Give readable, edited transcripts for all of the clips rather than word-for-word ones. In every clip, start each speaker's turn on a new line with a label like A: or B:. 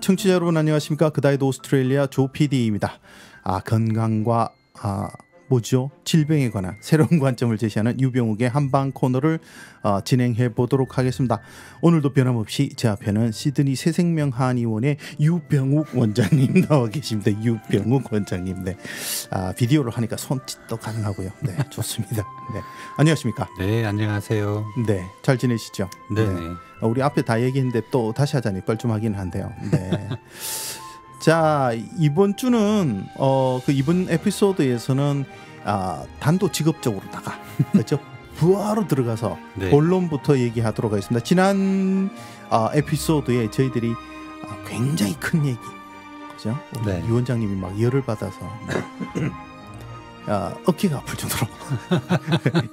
A: 청취자 여러분 안녕하십니까? 그다이도 오스트레일리아 조 PD입니다. 건강과 질병에 관한 새로운 관점을 제시하는 유병욱의 한방 코너를 진행해 보도록 하겠습니다. 오늘도 변함없이 제 앞에는 시드니 새생명한의원의 유병욱 원장님 나와 계십니다. 유병욱 원장님. 네. 비디오를 하니까 손짓도 가능하고요. 네, 좋습니다. 네. 안녕하십니까?
B: 네, 안녕하세요.
A: 네, 잘 지내시죠?
B: 네.
A: 우리 앞에 다 얘기했는데 또 다시 하자니 뻘쭘하긴 한데요. 네. 자, 이번 주는 이번 에피소드에서는 단도직업적으로다가 그렇죠? 부하로 들어가서
B: 네. 본론부터
A: 얘기하도록 하겠습니다. 지난 에피소드에 저희들이 굉장히 큰 얘기, 그죠?
B: 네.
A: 유 원장님이 막 열을 받아서 어깨가 아플 정도로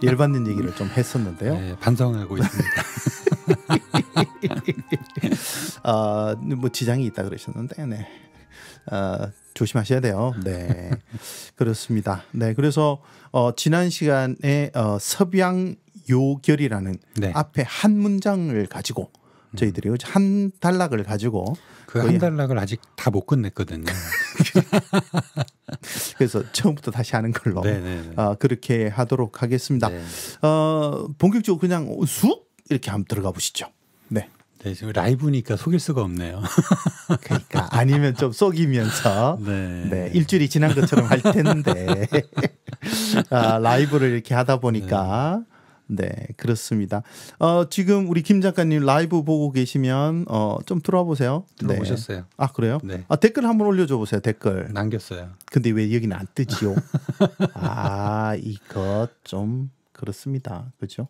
A: 열받는 얘기를 좀 했었는데요.
B: 네, 반성하고 있습니다.
A: 뭐 지장이 있다 그러셨는데, 네. 조심하셔야 돼요. 네, 그렇습니다. 네, 그래서 지난 시간에 섭양요결이라는
B: 네.
A: 앞에 한 문장을 가지고 저희들이 한 단락을 가지고
B: 그 한 단락을 아직 다 못 끝냈거든요.
A: 그래서 처음부터 다시 하는 걸로 그렇게 하도록 하겠습니다.
B: 네.
A: 본격적으로 그냥 쑥 이렇게 한번 들어가 보시죠. 네.
B: 네, 지금 라이브니까 속일 수가 없네요.
A: 그러니까 아니면 좀 속이면서 네, 일주일이 지난 것처럼 할 텐데 라이브를 이렇게 하다 보니까 네, 그렇습니다. 지금 우리 김 작가님 라이브 보고 계시면 좀 들어와 보세요.
B: 들어오셨어요.
A: 네. 아, 그래요?
B: 네.
A: 댓글 한번 올려줘 보세요. 댓글
B: 남겼어요. 근데
A: 왜 여기는 안 뜨지요? 이것 좀 그렇습니다. 그렇죠?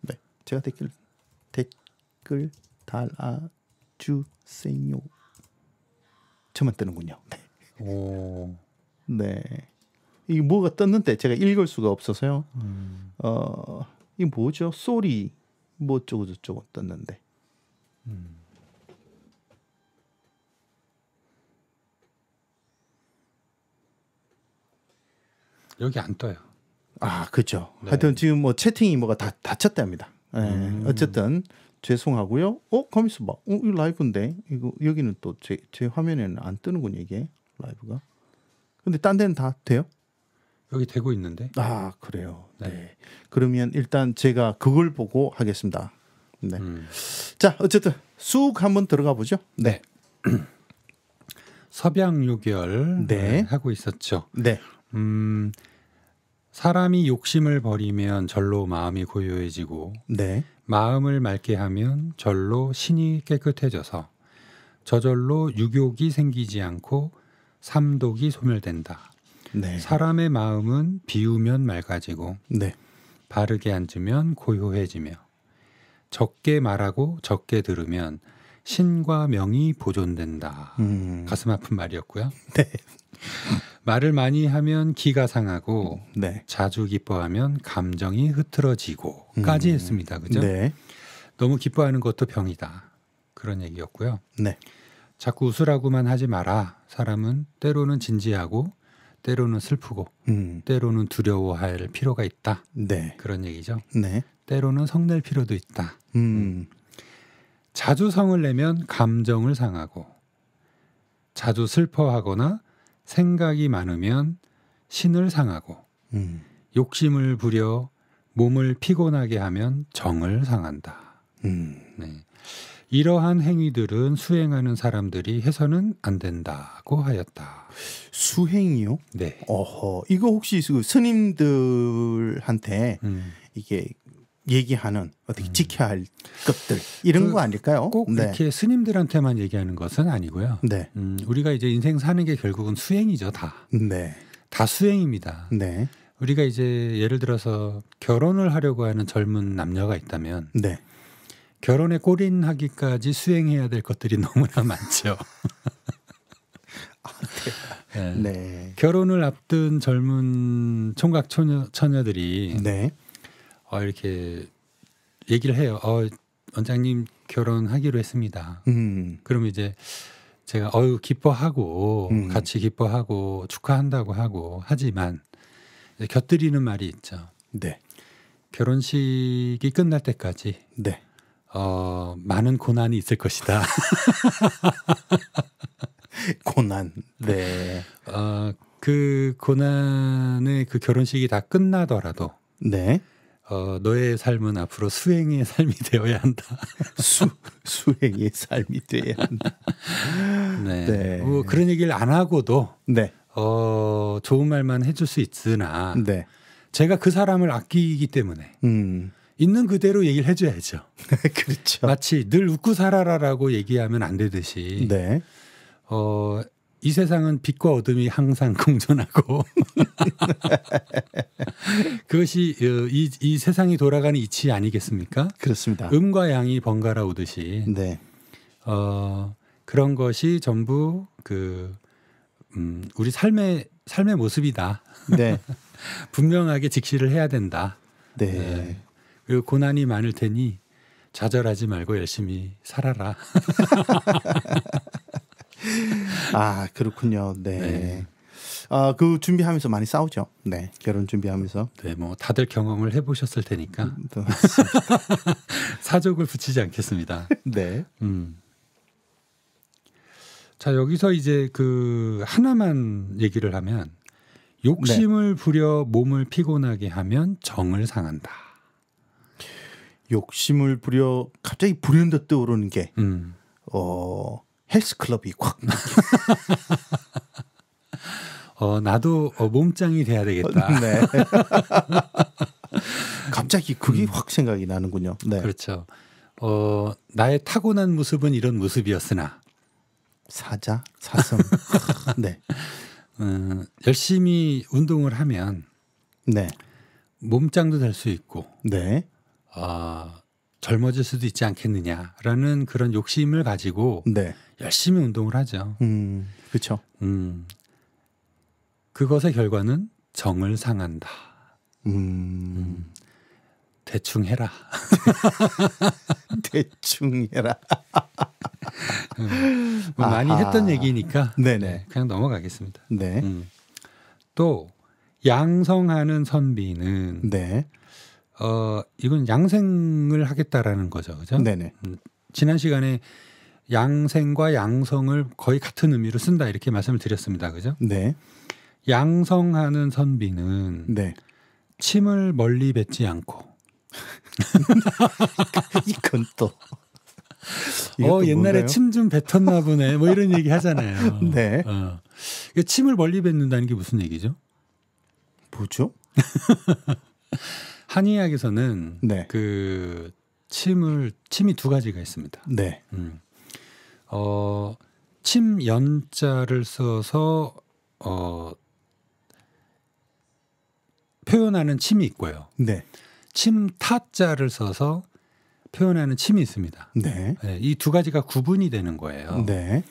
A: 네, 제가 댓글 달아주세요. 저만 뜨는군요. 네.
B: 오.
A: 네. 이게 뭐가 떴는데 제가 읽을 수가 없어서요. 이게 뭐죠? 소리 뭐 어쩌고 저쩌고 떴는데.
B: 여기 안 떠요.
A: 그렇죠.
B: 네.
A: 하여튼 지금 뭐 채팅이 뭐가 다 닫혔답니다. 네. 어쨌든 죄송하고요. 가만 있어 봐. 이거 라이브인데 이거 여기는 또 제 화면에는 안 뜨는군요, 이게 라이브가. 근데 딴 데는 다 돼요?
B: 여기 되고 있는데.
A: 그래요.
B: 네.
A: 네. 그러면 일단 제가 그걸 보고 하겠습니다. 네. 자, 어쨌든 쑥 한번 들어가 보죠. 네.
B: 섭양요결 하고 있었죠.
A: 네.
B: 사람이 욕심을 버리면 절로 마음이 고요해지고
A: 네.
B: 마음을 맑게 하면 절로 신이 깨끗해져서 저절로 유욕이 생기지 않고 삼독이 소멸된다.
A: 네.
B: 사람의 마음은 비우면 맑아지고 바르게 앉으면 고요해지며 적게 말하고 적게 들으면 신과 명이 보존된다. 가슴 아픈 말이었고요.
A: 네.
B: 말을 많이 하면 기가 상하고 자주 기뻐하면 감정이 흐트러지고까지 했습니다. 그죠?
A: 네.
B: 너무 기뻐하는 것도 병이다. 그런 얘기였고요.
A: 네.
B: 자꾸 웃으라고만 하지 마라. 사람은 때로는 진지하고 때로는 슬프고 때로는 두려워할 필요가 있다.
A: 네.
B: 그런 얘기죠.
A: 네.
B: 때로는 성낼 필요도 있다. 자주 성을 내면 감정을 상하고 자주 슬퍼하거나 생각이 많으면 신을 상하고 욕심을 부려 몸을 피곤하게 하면 정을 상한다. 네. 이러한 행위들은 수행하는 사람들이 해서는 안 된다고 하였다.
A: 수행이요?
B: 네.
A: 이거 혹시 스님들한테 이게 얘기하는 어떻게 지켜야 할 것들 이런 거 아닐까요?
B: 꼭 이렇게 스님들한테만 얘기하는 것은 아니고요.
A: 네.
B: 우리가 이제 인생 사는 게 결국은 수행이죠, 다.
A: 네.
B: 다 수행입니다.
A: 네.
B: 우리가 이제 예를 들어서 결혼을 하려고 하는 젊은 남녀가 있다면 결혼에 골인하기까지 수행해야 될 것들이 너무나 많죠.
A: 네.
B: 결혼을 앞둔 젊은 총각 처녀들이 이렇게 얘기를 해요. 원장님 결혼하기로 했습니다. 그러면 이제 제가 기뻐하고 같이 기뻐하고 축하한다고 하고 하지만 곁들이는 말이 있죠.
A: 네.
B: 결혼식이 끝날 때까지 많은 고난이 있을 것이다.
A: 고난. 네.
B: 그 고난의 그 결혼식이 다 끝나더라도
A: 네.
B: 너의 삶은 앞으로 수행의 삶이 되어야 한다.
A: 수행의 삶이 되어야 한다.
B: 네.
A: 네.
B: 뭐 그런 얘기를 안 하고도
A: 네.
B: 좋은 말만 해줄 수 있으나
A: 네.
B: 제가 그 사람을 아끼기 때문에 있는 그대로 얘기를 해줘야죠.
A: 그렇죠.
B: 마치 늘 웃고 살아라라고 얘기하면 안 되듯이
A: 네.
B: 이 세상은 빛과 어둠이 항상 공존하고 그것이 이 세상이 돌아가는 이치 아니겠습니까?
A: 그렇습니다.
B: 음과 양이 번갈아 오듯이
A: 네.
B: 그런 것이 전부 우리 삶의 모습이다.
A: 네.
B: 분명하게 직시를 해야 된다.
A: 네.
B: 네. 그리고 고난이 많을 테니 좌절하지 말고 열심히 살아라.
A: 아, 그렇군요. 네.
B: 네.
A: 그 준비하면서 많이 싸우죠. 네. 결혼 준비하면서.
B: 네, 뭐 다들 경험을 해보셨을 테니까 사족을 붙이지 않겠습니다.
A: 네.
B: 자, 여기서 이제 그 하나만 얘기를 하면 욕심을 부려 몸을 피곤하게 하면 정을 상한다.
A: 욕심을 부려 갑자기 불현듯 떠오르는 게 헬스클럽이 확.
B: 나도 몸짱이 돼야 되겠다.
A: 네. 갑자기 그게 확 생각이 나는군요. 네.
B: 그렇죠. 나의 타고난 모습은 이런 모습이었으나
A: 사자, 사슴. 네.
B: 열심히 운동을 하면
A: 네.
B: 몸짱도 될 수 있고
A: 네.
B: 젊어질 수도 있지 않겠느냐라는 그런 욕심을 가지고
A: 네.
B: 열심히 운동을 하죠.
A: 그렇죠.
B: 그것의 결과는 정을 상한다. 대충 해라.
A: 대충 해라.
B: 뭐 많이 했던 얘기니까
A: 네네.
B: 그냥 넘어가겠습니다.
A: 네.
B: 또 양성하는 선비는
A: 네.
B: 이건 양생을 하겠다라는 거죠, 그죠?
A: 네네.
B: 지난 시간에 양생과 양성을 거의 같은 의미로 쓴다 이렇게 말씀을 드렸습니다, 그죠?
A: 네.
B: 양성하는 선비는
A: 네.
B: 침을 멀리 뱉지 않고
A: 이건 또
B: 옛날에
A: 뭔가요?
B: 침 좀 뱉었나 보네 뭐 이런 얘기 하잖아요.
A: 네.
B: 침을 멀리 뱉는다는 게 무슨 얘기죠?
A: 뭐죠?
B: 한의학에서는
A: 네.
B: 그 침이 두 가지가 있습니다.
A: 네.
B: 침 연자를 써서 표현하는 침이 있고요.
A: 네.
B: 침 타자를 써서 표현하는 침이 있습니다.
A: 네.
B: 네, 이 두 가지가 구분이 되는 거예요.
A: 네.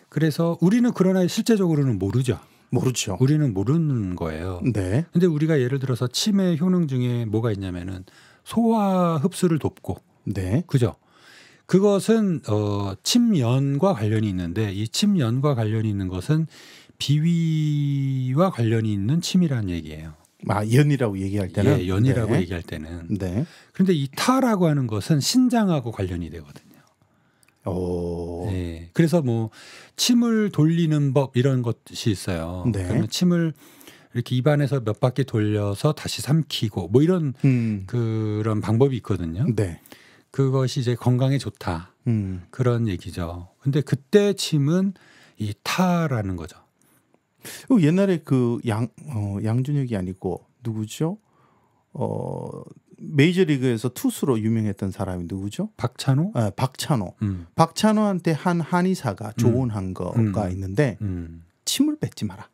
B: 그래서 우리는 그러나 실제적으로는 모르죠.
A: 모르죠.
B: 우리는 모르는 거예요.
A: 네.
B: 근데 우리가 예를 들어서 침의 효능 중에 뭐가 있냐면은 소화 흡수를 돕고,
A: 네.
B: 그죠? 그것은 침연과 관련이 있는데 이 침연과 관련이 있는 것은 비위와 관련이 있는 침이라는 얘기예요.
A: 연이라고 얘기할 때는.
B: 예, 연이라고
A: 네.
B: 얘기할 때는.
A: 네.
B: 그런데 이 타라고 하는 것은 신장하고 관련이 되거든요.
A: 오.
B: 네. 그래서 뭐 침을 돌리는 법 이런 것이 있어요.
A: 네.
B: 그러면 침을 이렇게 입안에서 몇 바퀴 돌려서 다시 삼키고 뭐 이런 그런 방법이 있거든요.
A: 네.
B: 그것이 이제 건강에 좋다. 그런 얘기죠. 근데 그때 침은 이 타라는 거죠.
A: 옛날에 그 양준혁이 아니고 누구죠? 메이저리그에서 투수로 유명했던 사람이 누구죠?
B: 박찬호?
A: 박찬호. 박찬호한테 한 한의사가 조언한 거가 있는데 침을 뱉지 마라.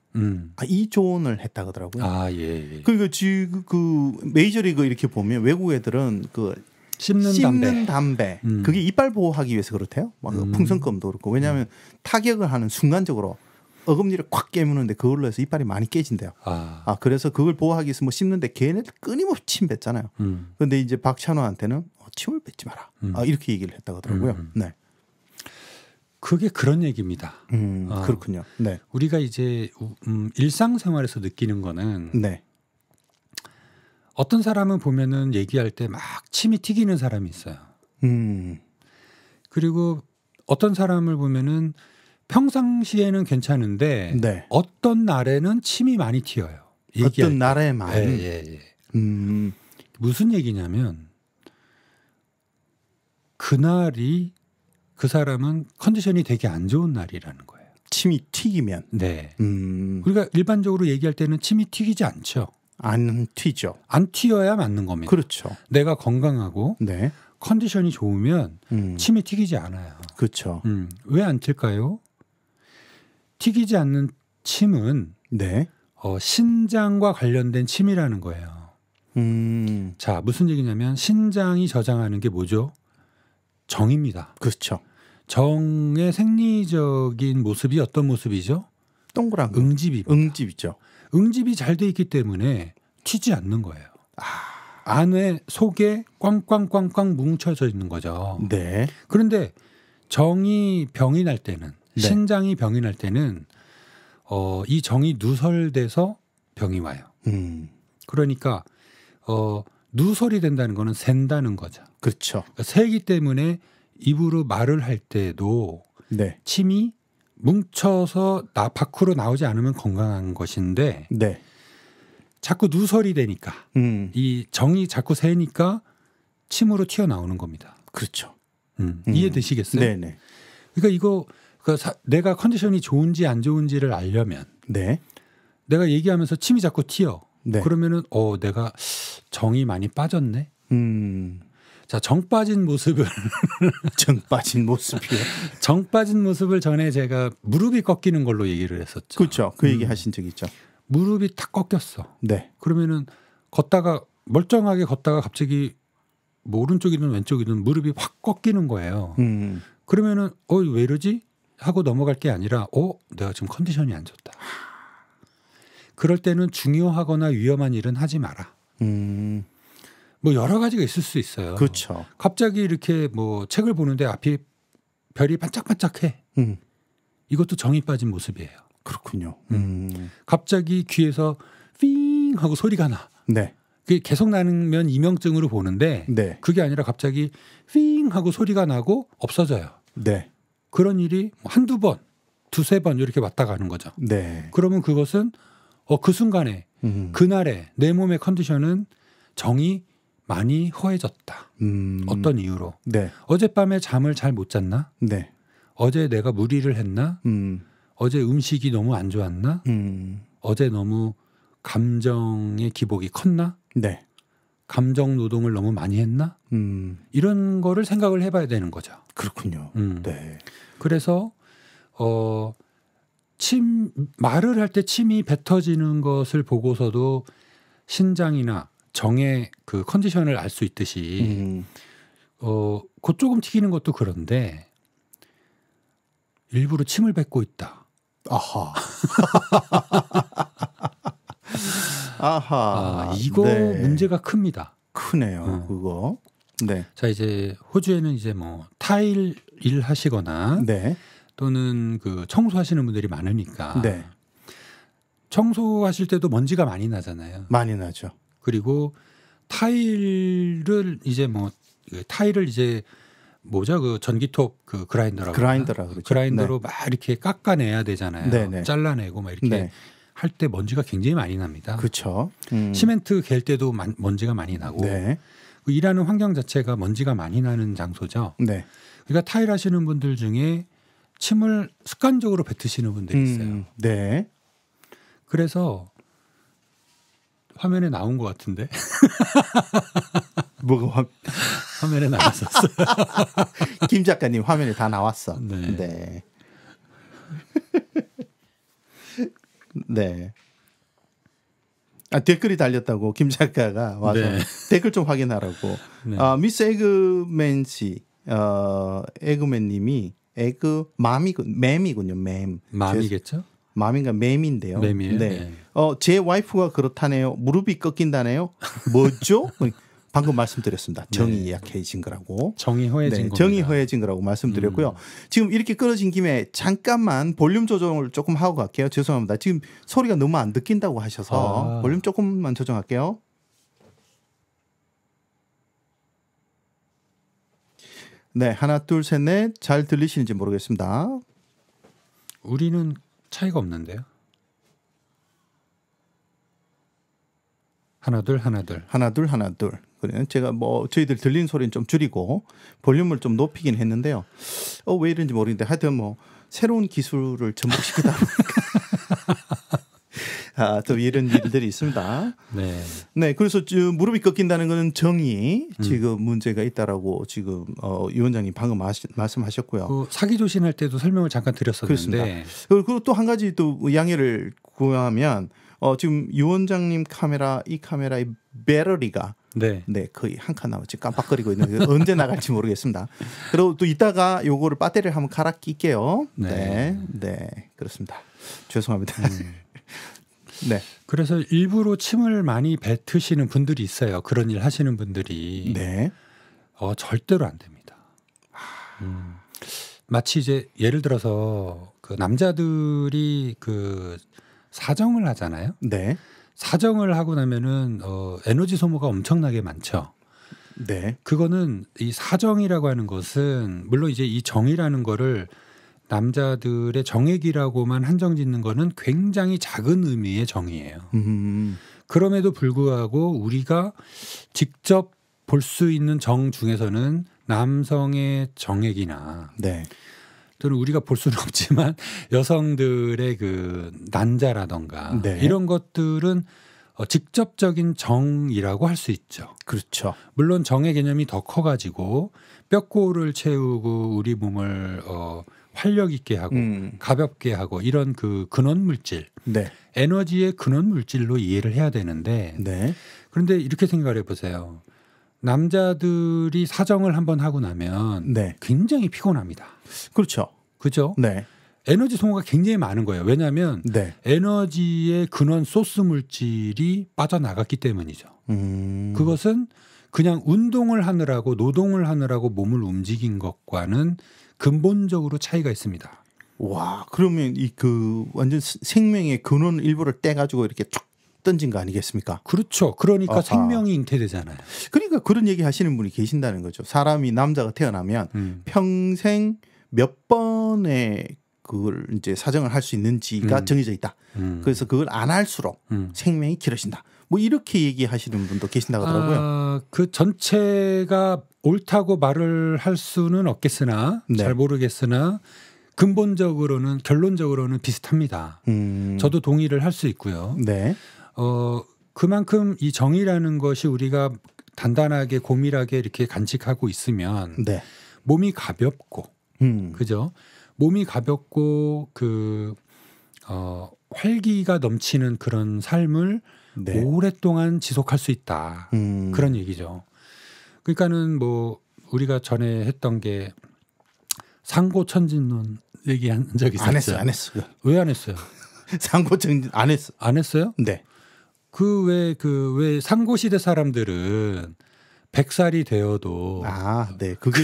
A: 이 조언을 했다 그러더라고요.
B: 아, 예.
A: 그러니까 지금 그 메이저리그 이렇게 보면 외국 애들은 그
B: 씹는
A: 담배. 그게 이빨 보호하기 위해서 그렇대요. 막 풍선껌도 그렇고. 왜냐하면 타격을 하는 순간적으로 어금니를 콱 깨무는데 그걸로 해서 이빨이 많이 깨진대요. 그래서 그걸 보호하기 위해서 뭐 씹는데 걔네들 끊임없이 침 뱉잖아요. 그런데 이제 박찬호한테는 침을 뱉지 마라. 이렇게 얘기를 했다고 하더라고요. 네.
B: 그게 그런 얘기입니다.
A: 그렇군요. 네.
B: 우리가 이제 일상생활에서 느끼는 거는
A: 네.
B: 어떤 사람은 보면은 얘기할 때 막 침이 튀기는 사람이 있어요. 그리고 어떤 사람을 보면은 평상시에는 괜찮은데
A: 네.
B: 어떤 날에는 침이 많이 튀어요.
A: 어떤 날에만.
B: 예. 무슨 얘기냐면 그날이 그 사람은 컨디션이 되게 안 좋은 날이라는 거예요.
A: 침이 튀기면.
B: 네. 우리가 일반적으로 얘기할 때는 침이 튀기지 않죠.
A: 안 튀죠.
B: 안 튀어야 맞는 겁니다.
A: 그렇죠.
B: 내가 건강하고
A: 네.
B: 컨디션이 좋으면 침이 튀기지 않아요.
A: 그렇죠.
B: 왜 안 튈까요? 튀기지 않는 침은
A: 네.
B: 신장과 관련된 침이라는 거예요. 자, 무슨 얘기냐면 신장이 저장하는 게 뭐죠? 정입니다.
A: 그렇죠.
B: 정의 생리적인 모습이 어떤 모습이죠?
A: 동그란
B: 응집입니다.
A: 응집이죠.
B: 응집이 잘 돼 있기 때문에 튀지 않는 거예요. 안에 속에 꽝꽝꽝꽝 뭉쳐져 있는 거죠.
A: 네.
B: 그런데 정이 병이 날 때는
A: 네.
B: 신장이 병이 날 때는 이 정이 누설돼서 병이 와요. 그러니까 누설이 된다는 거는 샌다는 거죠.
A: 그렇죠.
B: 그러니까 새기 때문에 입으로 말을 할 때도
A: 네.
B: 침이 뭉쳐서 밖으로 나오지 않으면 건강한 것인데
A: 네.
B: 자꾸 누설이 되니까 이 정이 자꾸 새니까 침으로 튀어나오는 겁니다.
A: 그렇죠.
B: 이해되시겠어요?
A: 네네.
B: 그러니까 이거 내가 컨디션이 좋은지 안 좋은지를 알려면
A: 네.
B: 내가 얘기하면서 침이 자꾸 튀어.
A: 네.
B: 그러면은 내가 정이 많이 빠졌네. 자, 정 빠진 모습을
A: 정 빠진 모습이요.
B: 정 빠진 모습을 전에 제가 무릎이 꺾이는 걸로 얘기를 했었죠.
A: 그렇죠. 그 얘기 하신 적 있죠.
B: 무릎이 탁 꺾였어.
A: 네.
B: 그러면은 걷다가 멀쩡하게 걷다가 갑자기 뭐 오른쪽이든 왼쪽이든 무릎이 확 꺾이는 거예요. 그러면은 왜 이러지? 하고 넘어갈 게 아니라 내가 지금 컨디션이 안 좋다. 그럴 때는 중요하거나 위험한 일은 하지 마라. 뭐 여러 가지가 있을 수 있어요.
A: 그렇죠.
B: 갑자기 이렇게 뭐 책을 보는데 앞이 별이 반짝반짝해. 이것도 정이 빠진 모습이에요.
A: 그렇군요.
B: 갑자기 귀에서 삥 하고 소리가 나.
A: 네.
B: 그게 계속 나면 이명증으로 보는데
A: 네.
B: 그게 아니라 갑자기 삥 하고 소리가 나고 없어져요.
A: 네.
B: 그런 일이 한두 번, 두세 번 이렇게 왔다 가는 거죠.
A: 네.
B: 그러면 그것은 그 순간에 그날의 내 몸의 컨디션은 정이 많이 허해졌다. 어떤 이유로?
A: 네.
B: 어젯밤에 잠을 잘 못 잤나?
A: 네.
B: 어제 내가 무리를 했나? 어제 음식이 너무 안 좋았나? 어제 너무 감정의 기복이 컸나?
A: 네.
B: 감정 노동을 너무 많이 했나? 이런 거를 생각을 해봐야 되는 거죠.
A: 그렇군요. 네.
B: 그래서 말을 할 때 침이 뱉어지는 것을 보고서도 신장이나 정의 그 컨디션을 알 수 있듯이 곧 조금 튀기는 것도 그런데 일부러 침을 뱉고 있다.
A: 아하. 아하.
B: 이거
A: 네.
B: 문제가 큽니다.
A: 크네요. 그거. 네.
B: 자, 이제 호주에는 이제 뭐 타일 일 하시거나
A: 네.
B: 또는 그 청소하시는 분들이 많으니까
A: 네.
B: 청소하실 때도 먼지가 많이 나잖아요.
A: 많이 나죠.
B: 그리고 타일을 이제 뭐죠? 그 전기톱 그 그라인더라고.
A: 그라인더라고.
B: 그라인더로 막 이렇게 깎아내야 되잖아요.
A: 네네.
B: 잘라내고 막 이렇게
A: 네.
B: 할 때 먼지가 굉장히 많이 납니다.
A: 그렇죠.
B: 시멘트 갤 때도 먼지가 많이 나고.
A: 네.
B: 그 일하는 환경 자체가 먼지가 많이 나는 장소죠.
A: 네.
B: 그러니까 타일 하시는 분들 중에 침을 습관적으로 뱉으시는 분들이 있어요.
A: 네.
B: 그래서 화면에 나온 것 같은데.
A: 뭐가
B: 화면에 나왔었어요.
A: 김 작가님 화면에 다 나왔어.
B: 네.
A: 네. 네. 댓글이 달렸다고 김 작가가 와서
B: 네.
A: 댓글 좀 확인하라고.
B: 네.
A: 미스 에그맨 씨, 에그맨님이 맴이군요. 맴.
B: 맘이겠죠?
A: 맘인가 맴인데요.
B: 맴이에요.
A: 네.
B: 네.
A: 제 와이프가 그렇다네요. 무릎이 꺾인다네요. 뭐죠? 방금 말씀드렸습니다. 정이
B: 네.
A: 약해진 거라고.
B: 정이 허해진 겁니다.
A: 정이 허해진 거라고 말씀드렸고요. 지금 이렇게 끊어진 김에 잠깐만 볼륨 조정을 조금 하고 갈게요. 죄송합니다. 지금 소리가 너무 안 듣긴다고 하셔서 볼륨 조금만 조정할게요. 네, 하나, 둘, 셋, 넷. 잘 들리시는지 모르겠습니다.
B: 우리는 차이가 없는데요. 하나, 둘, 하나, 둘.
A: 하나, 둘, 하나, 둘. 그래 제가 뭐 저희들 들리는 소리는 좀 줄이고 볼륨을 좀 높이긴 했는데요. 왜 이런지 모르겠는데 하여튼 뭐 새로운 기술을 접목시키다 보니까 또 이런 일들이 있습니다.
B: 네.
A: 네, 그래서 무릎이 꺾인다는 것은 정이 지금 문제가 있다라고 지금 유 원장님 방금 말씀하셨고요.
B: 그 사기 조신할 때도 설명을 잠깐 드렸었는데.
A: 그렇습니다. 그리고 또 한 가지 또 양해를 구하면 지금 유 원장님 카메라 이 카메라의 배터리가 네, 거의 한 칸 남았지 깜빡거리고 있는데 언제 나갈지 모르겠습니다. 그리고 또 이따가 요거를 배터리를 한번 갈아 낄게요. 네, 그렇습니다. 죄송합니다. 네.
B: 그래서 일부러 침을 많이 뱉으시는 분들이 있어요. 그런 일 하시는 분들이.
A: 네.
B: 절대로 안 됩니다. 마치 이제 예를 들어서 그 남자들이 그 사정을 하잖아요.
A: 네.
B: 사정을 하고 나면은 에너지 소모가 엄청나게 많죠.
A: 네.
B: 그거는 이 사정이라고 하는 것은 물론 이제 이 정이라는 거를 남자들의 정액이라고만 한정 짓는 거는 굉장히 작은 의미의 정이에요. 그럼에도 불구하고 우리가 직접 볼 수 있는 정 중에서는 남성의 정액이나
A: 네.
B: 또는 우리가 볼 수는 없지만 여성들의 그 난자라던가
A: 네.
B: 이런 것들은 직접적인 정이라고 할 수 있죠.
A: 그렇죠.
B: 물론 정의 개념이 더 커가지고 뼈골을 채우고 우리 몸을 활력 있게 하고 가볍게 하고 이런 그 근원 물질,
A: 네.
B: 에너지의 근원 물질로 이해를 해야 되는데
A: 네.
B: 그런데 이렇게 생각을 해보세요. 남자들이 사정을 한번 하고 나면
A: 네.
B: 굉장히 피곤합니다.
A: 그렇죠.
B: 그죠?
A: 네.
B: 에너지 소모가 굉장히 많은 거예요. 왜냐하면
A: 네.
B: 에너지의 근원 소스 물질이 빠져나갔기 때문이죠. 그것은 그냥 운동을 하느라고 노동을 하느라고 몸을 움직인 것과는 근본적으로 차이가 있습니다.
A: 와, 그러면 이 그 완전 생명의 근원 일부를 떼가지고 이렇게 쫙 던진 거 아니겠습니까?
B: 그렇죠. 그러니까
A: 아하.
B: 생명이 잉태되잖아요.
A: 그러니까 그런 얘기 하시는 분이 계신다는 거죠. 사람이 남자가 태어나면 평생 몇 번의 그걸 이제 사정을 할 수 있는지가 정해져 있다. 그래서 그걸 안 할수록 생명이 길어진다. 뭐 이렇게 얘기하시는 분도 계신다고 하더라고요.
B: 그 전체가 옳다고 말을 할 수는 없겠으나
A: 네.
B: 잘 모르겠으나 근본적으로는 결론적으로는 비슷합니다. 저도 동의를 할 수 있고요.
A: 네.
B: 그만큼 이 정이라는 것이 우리가 단단하게 고밀하게 이렇게 간직하고 있으면
A: 네.
B: 몸이 가볍고 그죠? 몸이 가볍고 그 활기가 넘치는 그런 삶을
A: 네.
B: 오랫동안 지속할 수 있다. 그런 얘기죠. 그러니까는 뭐 우리가 전에 했던 게 상고천진론 얘기한 적이 있었죠.
A: 안 했어요.
B: 왜 안 했어요?
A: 상고천진 안 했어.
B: 안 했어요?
A: 네.
B: 왜 상고 시대 사람들은 100살이 되어도
A: 네. 그게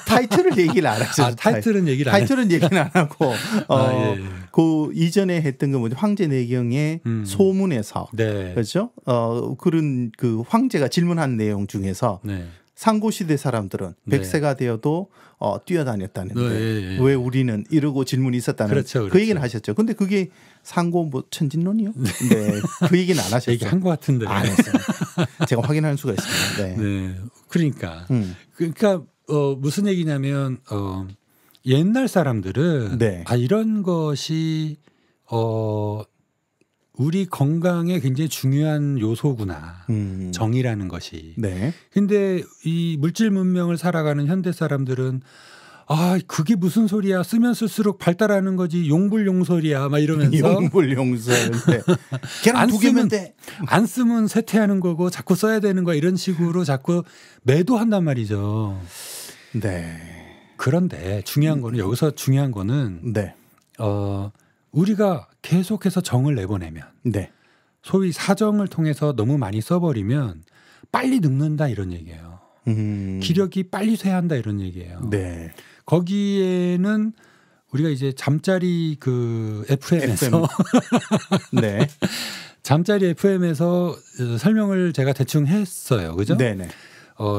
A: 타이틀을 얘기를 안 하죠.
B: 타이틀은 얘기를
A: 안 하고
B: 예.
A: 그 이전에 했던 거 뭐죠? 황제 내경의 소문에서
B: 네.
A: 그렇죠? 그런 그 황제가 질문한 내용 중에서
B: 네.
A: 상고 시대 사람들은
B: 네.
A: 100세가 되어도 뛰어다녔다는데
B: 예.
A: 왜 우리는 이러고 질문이 있었다는
B: 그렇죠.
A: 그 얘기는 하셨죠. 근데 그게 상고 뭐 천진론이요? 네. 그 얘기는 안 하셨어요.
B: 얘기한 것 같은데.
A: 안 했어요. 제가 확인할 수가 있습니다. 네.
B: 네. 그러니까 무슨 얘기냐면 옛날 사람들은
A: 네.
B: 이런 것이 우리 건강에 굉장히 중요한 요소구나. 정이라는 것이.
A: 네.
B: 근데 이 물질 문명을 살아가는 현대 사람들은 그게 무슨 소리야. 쓰면 쓸수록 발달하는 거지. 용불용설이야. 막 이러면서.
A: 용불용설. 네. 걔랑 두 개면 돼.
B: 안 쓰면 쇠퇴하는 거고 자꾸 써야 되는 거야. 이런 식으로 자꾸 매도한단 말이죠.
A: 네.
B: 그런데 중요한 거는 여기서 중요한 거는
A: 네.
B: 우리가 계속해서 정을 내보내면
A: 네.
B: 소위 사정을 통해서 너무 많이 써버리면 빨리 늙는다 이런 얘기예요. 기력이 빨리 쇠한다 이런 얘기예요.
A: 네.
B: 거기에는 우리가 이제 잠자리 그 FM에서
A: 네.
B: 잠자리 FM에서 설명을 제가 대충 했어요. 그죠?
A: 네네.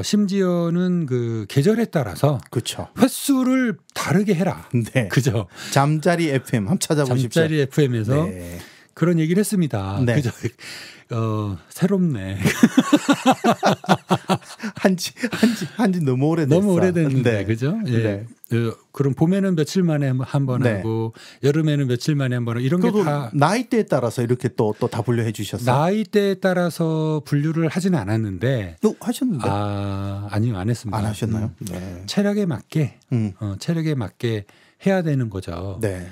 B: 심지어는 그 계절에 따라서
A: 그렇죠.
B: 횟수를 다르게 해라.
A: 네.
B: 그죠?
A: 잠자리 FM 한번 찾아보십시오.
B: 잠자리 FM에서
A: 네.
B: 그런 얘기를 했습니다.
A: 네.
B: 그죠? 새롭네.
A: 한지 너무 오래됐어.
B: 너무 오래됐는데,
A: 네.
B: 그죠? 예.
A: 네.
B: 그럼 봄에는 며칠 만에 한 번
A: 네.
B: 하고 여름에는 며칠 만에 한 번 하고 이런 게 다
A: 나이대에 따라서 이렇게 또 다 분류해 주셨어요.
B: 나이대에 따라서 분류를 하지는 않았는데.
A: 하셨는데?
B: 아니요, 안 했습니다.
A: 안 하셨나요? 네.
B: 체력에 맞게 체력에 맞게 해야 되는 거죠.
A: 네.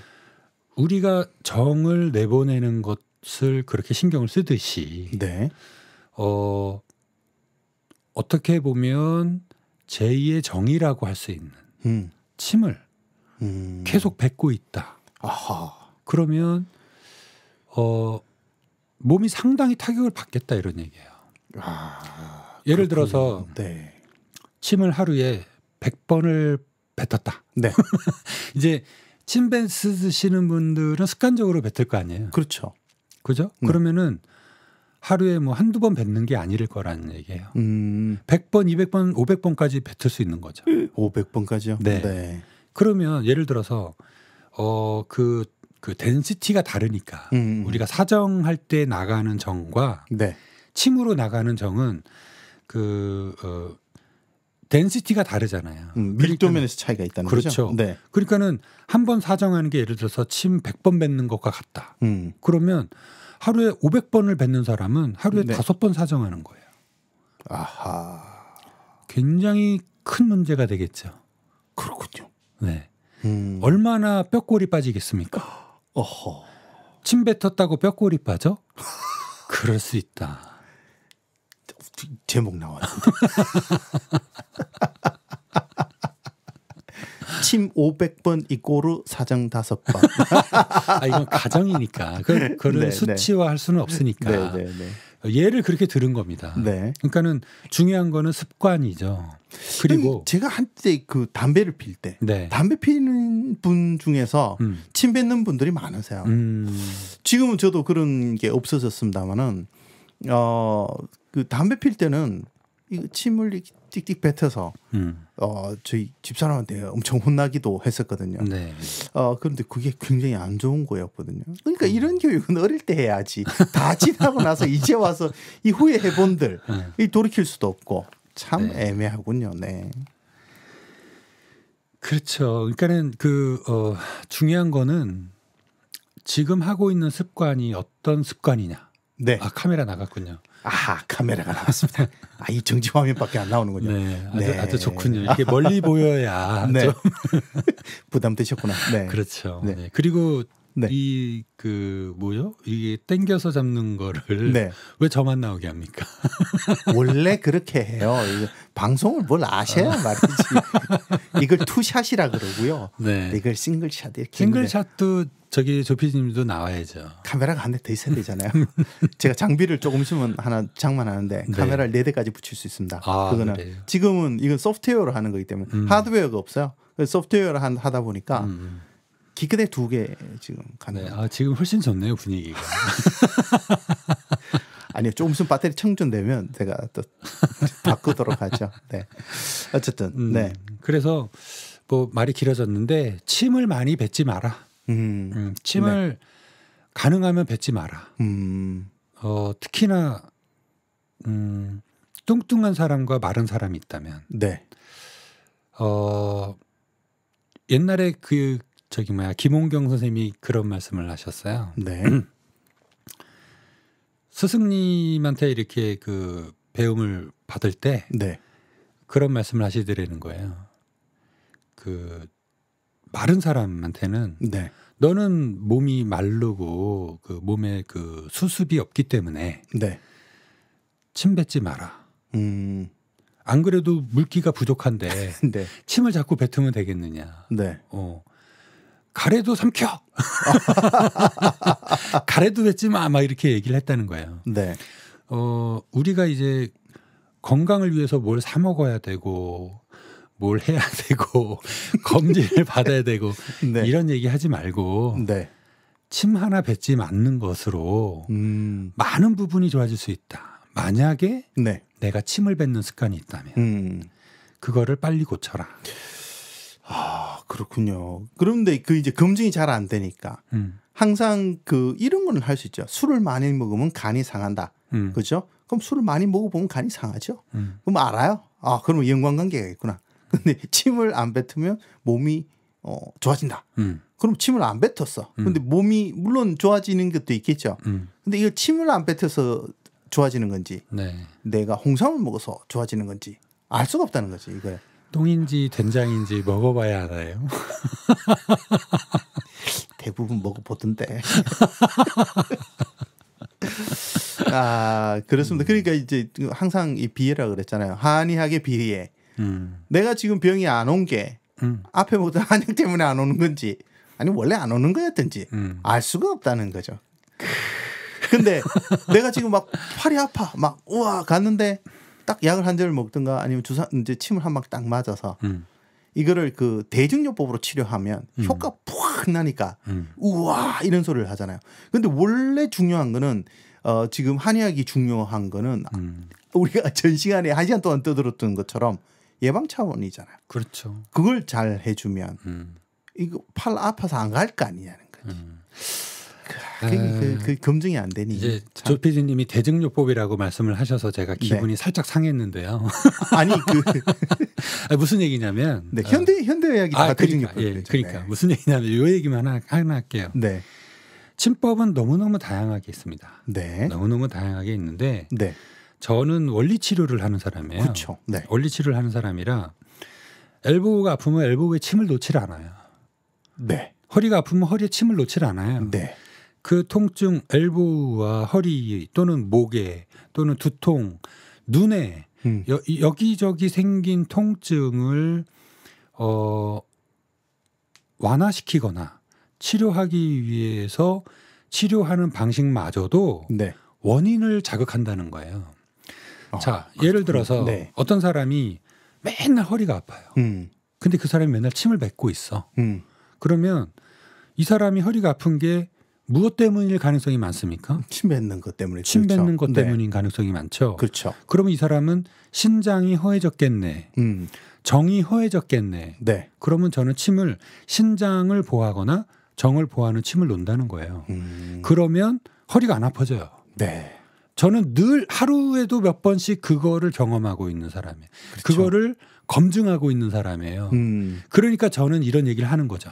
B: 우리가 정을 내보내는 것을 그렇게 신경을 쓰듯이
A: 네.
B: 어떻게 보면 제2의 정이라고 할 수 있는 침을 계속 뱉고 있다.
A: 아하.
B: 그러면 몸이 상당히 타격을 받겠다 이런 얘기예요. 예를 들어서
A: 네.
B: 침을 하루에 100번을 뱉었다.
A: 네.
B: 이제 침 뱉으시는 분들은 습관적으로 뱉을 거 아니에요.
A: 그렇죠.
B: 그죠? 그러면은 하루에 뭐 한두 번 뱉는 게 아닐 거라는 얘기예요. 100번, 200번, 500번까지 뱉을 수 있는 거죠.
A: 500번까지요?
B: 네.
A: 네.
B: 그러면 예를 들어서 그 덴시티가 다르니까 우리가 사정할 때 나가는 정과
A: 네.
B: 침으로 나가는 정은 덴시티가 다르잖아요.
A: 밀도 면에서 차이가 있다는
B: 그렇죠.
A: 거죠. 네.
B: 그러니까는 한 번 사정하는 게 예를 들어서 침 100번 뱉는 것과 같다. 그러면 하루에 500번을 뱉는 사람은 하루에
A: 네.
B: 5번 사정하는 거예요.
A: 아하.
B: 굉장히 큰 문제가 되겠죠.
A: 그렇군요.
B: 네. 얼마나 뼈골이 빠지겠습니까?
A: 어허.
B: 침 뱉었다고 뼈골이 빠져? 그럴 수 있다.
A: 제목 나왔는데. 침 500번 이꼬르 사정 5번.
B: 이건 가정이니까. 그걸
A: 네,
B: 수치화할 수는 없으니까.
A: 네, 네, 네.
B: 예를 그렇게 들은 겁니다.
A: 네.
B: 그러니까는 중요한 거는 습관이죠. 그리고
A: 제가 한때 그 담배를 필 때
B: 네.
A: 담배 피는 분 중에서 침 뱉는 분들이 많으세요. 지금은 저도 그런 게 없어졌습니다만은 그 담배 필 때는 이 침을 띡띡 뱉어서 저희 집사람한테 엄청 혼나기도 했었거든요.
B: 네.
A: 그런데 그게 굉장히 안 좋은 거였거든요. 그러니까 이런 교육은 어릴 때 해야지. 다 지나고 나서 이제 와서 이후에 해본들 이 돌이킬 수도 없고 참
B: 네.
A: 애매하군요. 네.
B: 그렇죠. 그러니까는 중요한 거는 지금 하고 있는 습관이 어떤 습관이냐.
A: 네.
B: 카메라 나갔군요.
A: 카메라가 나왔습니다. 이 정지 화면밖에 안 나오는군요.
B: 네, 아주 좋군요. 이게 멀리 보여야
A: 네.
B: 좀
A: 부담되셨구나. 네.
B: 그렇죠.
A: 네.
B: 네. 그리고
A: 네.
B: 이게 당겨서 잡는 거를
A: 네.
B: 왜 저만 나오게 합니까?
A: 원래 그렇게 해요. 방송을 뭘 아셔야 말이지. 이걸 투샷이라 그러고요.
B: 네.
A: 이걸 싱글샷 이렇게.
B: 싱글샷도 저기 조피디님도 나와야죠.
A: 카메라가 한 대 더 있어야 되잖아요. 제가 장비를 조금 있으면 하나 장만하는데 카메라를 4대까지 붙일 수 있습니다. 그거는
B: 그래요?
A: 지금은 이건 소프트웨어로 하는 거기 때문에 하드웨어가 없어요. 그래서 소프트웨어로 하다 보니까 기껏해 2개 지금 가능해요.
B: 네. 지금 훨씬 좋네요 분위기가.
A: 아니요, 조금 있으면 배터리 충전되면 제가 또 바꾸도록 하죠. 네. 어쨌든 네.
B: 그래서 뭐 말이 길어졌는데 침을 많이 뱉지 마라. 침을
A: 네.
B: 가능하면 뱉지 마라. 특히나 뚱뚱한 사람과 마른 사람이 있다면.
A: 네.
B: 옛날에 김홍경 선생님이 그런 말씀을 하셨어요.
A: 네.
B: 스승님한테 이렇게 그 배움을 받을 때
A: 네.
B: 그런 말씀을 하시더라는 거예요. 그 마른 사람한테는
A: 네.
B: 너는 몸이 마르고 그 몸에 그 수습이 없기 때문에
A: 네.
B: 침 뱉지 마라. 안 그래도 물기가 부족한데
A: 네.
B: 침을 자꾸 뱉으면 되겠느냐.
A: 네.
B: 가래도 삼켜. 가래도 뱉지 마. 막 이렇게 얘기를 했다는 거예요.
A: 네.
B: 우리가 이제 건강을 위해서 뭘 사 먹어야 되고 뭘 해야 되고 검진을 받아야 되고
A: 네.
B: 이런 얘기 하지 말고 침 하나 뱉지 않는 것으로 많은 부분이 좋아질 수 있다. 만약에
A: 네.
B: 내가 침을 뱉는 습관이 있다면 그거를 빨리 고쳐라.
A: 아, 그렇군요. 그런데 그 이제 검증이 잘 안 되니까 항상 그 이런 거는 할 수 있죠. 술을 많이 먹으면 간이 상한다. 그죠? 그럼 술을 많이 먹어보면 간이 상하죠. 그럼 알아요? 아, 그러면 연관관계가 있구나. 근데 침을 안 뱉으면 몸이 좋아진다. 그럼 침을 안 뱉었어. 근데 몸이 물론 좋아지는 것도 있겠죠. 근데 이거 침을 안 뱉어서 좋아지는 건지
B: 네.
A: 내가 홍삼을 먹어서 좋아지는 건지 알 수가 없다는 거지, 이거.
B: 똥인지 된장인지 먹어봐야 알아요.
A: 대부분 먹어보던데. 아, 그렇습니다. 그러니까 이제 항상 이 비애라 그랬잖아요. 한의학의 비애. 내가 지금 병이 안 온 게 앞에 보던 한약 때문에 안 오는 건지 아니 원래 안 오는 거였든지 알 수가 없다는 거죠. 근데 내가 지금 막 팔이 아파 막 우와 갔는데 딱 약을 한 잔을 먹든가 아니면 주사 이제 침을 한 방 딱 맞아서 이거를 그 대증요법으로 치료하면 효과 푹 나니까 우와 이런 소리를 하잖아요. 근데 원래 중요한 거는 지금 한의학이 중요한 거는 우리가 전 시간에 1시간 동안 떠들었던 것처럼 예방 차원이잖아요.
B: 그렇죠.
A: 그걸 잘 해주면 이거 팔 아파서 안 갈 거 아니냐는 거지. 그 검증이 안 되니.
B: 이제 조 PD님이 대증요법이라고 말씀을 하셔서 제가 기분이
A: 네.
B: 살짝 상했는데요.
A: 아니
B: 무슨 얘기냐면
A: 네, 현대의학이 다 대증요법.
B: 그러니까 무슨 얘기냐면 이 얘기만 하나 할게요.
A: 네.
B: 침법은 너무너무 다양하게 있습니다.
A: 네.
B: 너무너무 다양하게 있는데
A: 네.
B: 저는 원리 치료를 하는 사람이에요.
A: 그렇죠. 네.
B: 원리 치료를 하는 사람이라 엘보가 아프면 엘보에 침을 놓질 않아요.
A: 네.
B: 허리가 아프면 허리에 침을 놓질 않아요.
A: 네.
B: 그 통증 엘보와 허리 또는 목에 또는 두통, 눈에 여기저기 생긴 통증을 완화시키거나 치료하기 위해서 치료하는 방식마저도
A: 네.
B: 원인을 자극한다는 거예요. 자, 예를 들어서
A: 네.
B: 어떤 사람이 맨날 허리가 아파요. 근데 그 사람이 맨날 침을 뱉고 있어. 그러면 이 사람이 허리가 아픈 게 무엇 때문일 가능성이 많습니까?
A: 침 뱉는 것 때문에.
B: 침
A: 그렇죠.
B: 뱉는 것
A: 네.
B: 때문인 가능성이 많죠.
A: 그렇죠.
B: 그러면 이 사람은 신장이 허해졌겠네. 정이 허해졌겠네.
A: 네.
B: 그러면 저는 침을 신장을 보호하거나 정을 보호하는 침을 놓는다는 거예요. 그러면 허리가 안 아파져요.
A: 네.
B: 저는 늘 하루에도 몇 번씩 그거를 경험하고 있는 사람이에요.
A: 그렇죠.
B: 그거를 검증하고 있는 사람이에요. 그러니까 저는 이런 얘기를 하는 거죠.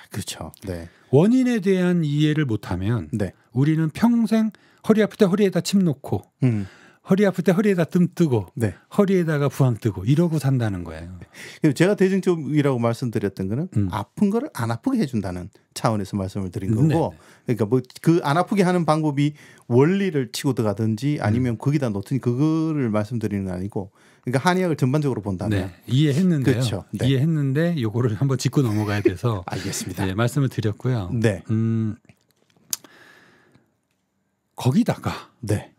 A: 그렇죠. 네.
B: 원인에 대한 이해를 못하면
A: 네.
B: 우리는 평생 허리 아플 때 허리에다 침 놓고 허리 아플 때 허리에다 뜸 뜨고
A: 네.
B: 허리에다가 부항 뜨고 이러고 산다는 거예요.
A: 제가 대증요법이라고 말씀드렸던 거는 아픈 거를 안 아프게 해준다는 차원에서 말씀을 드린 거고, 그러니까 뭐 그 안 아프게 하는 방법이 원리를 치고 들어가든지 아니면 거기다 놓든지 그거를 말씀드리는 건 아니고, 그러니까 한의학을 전반적으로 본다면
B: 네, 이해했는데요.
A: 그렇죠. 네.
B: 이해했는데 요거를 한번 짚고 넘어가야 돼서
A: 알겠습니다.
B: 네, 말씀을 드렸고요.
A: 네.
B: 거기다가
A: 네.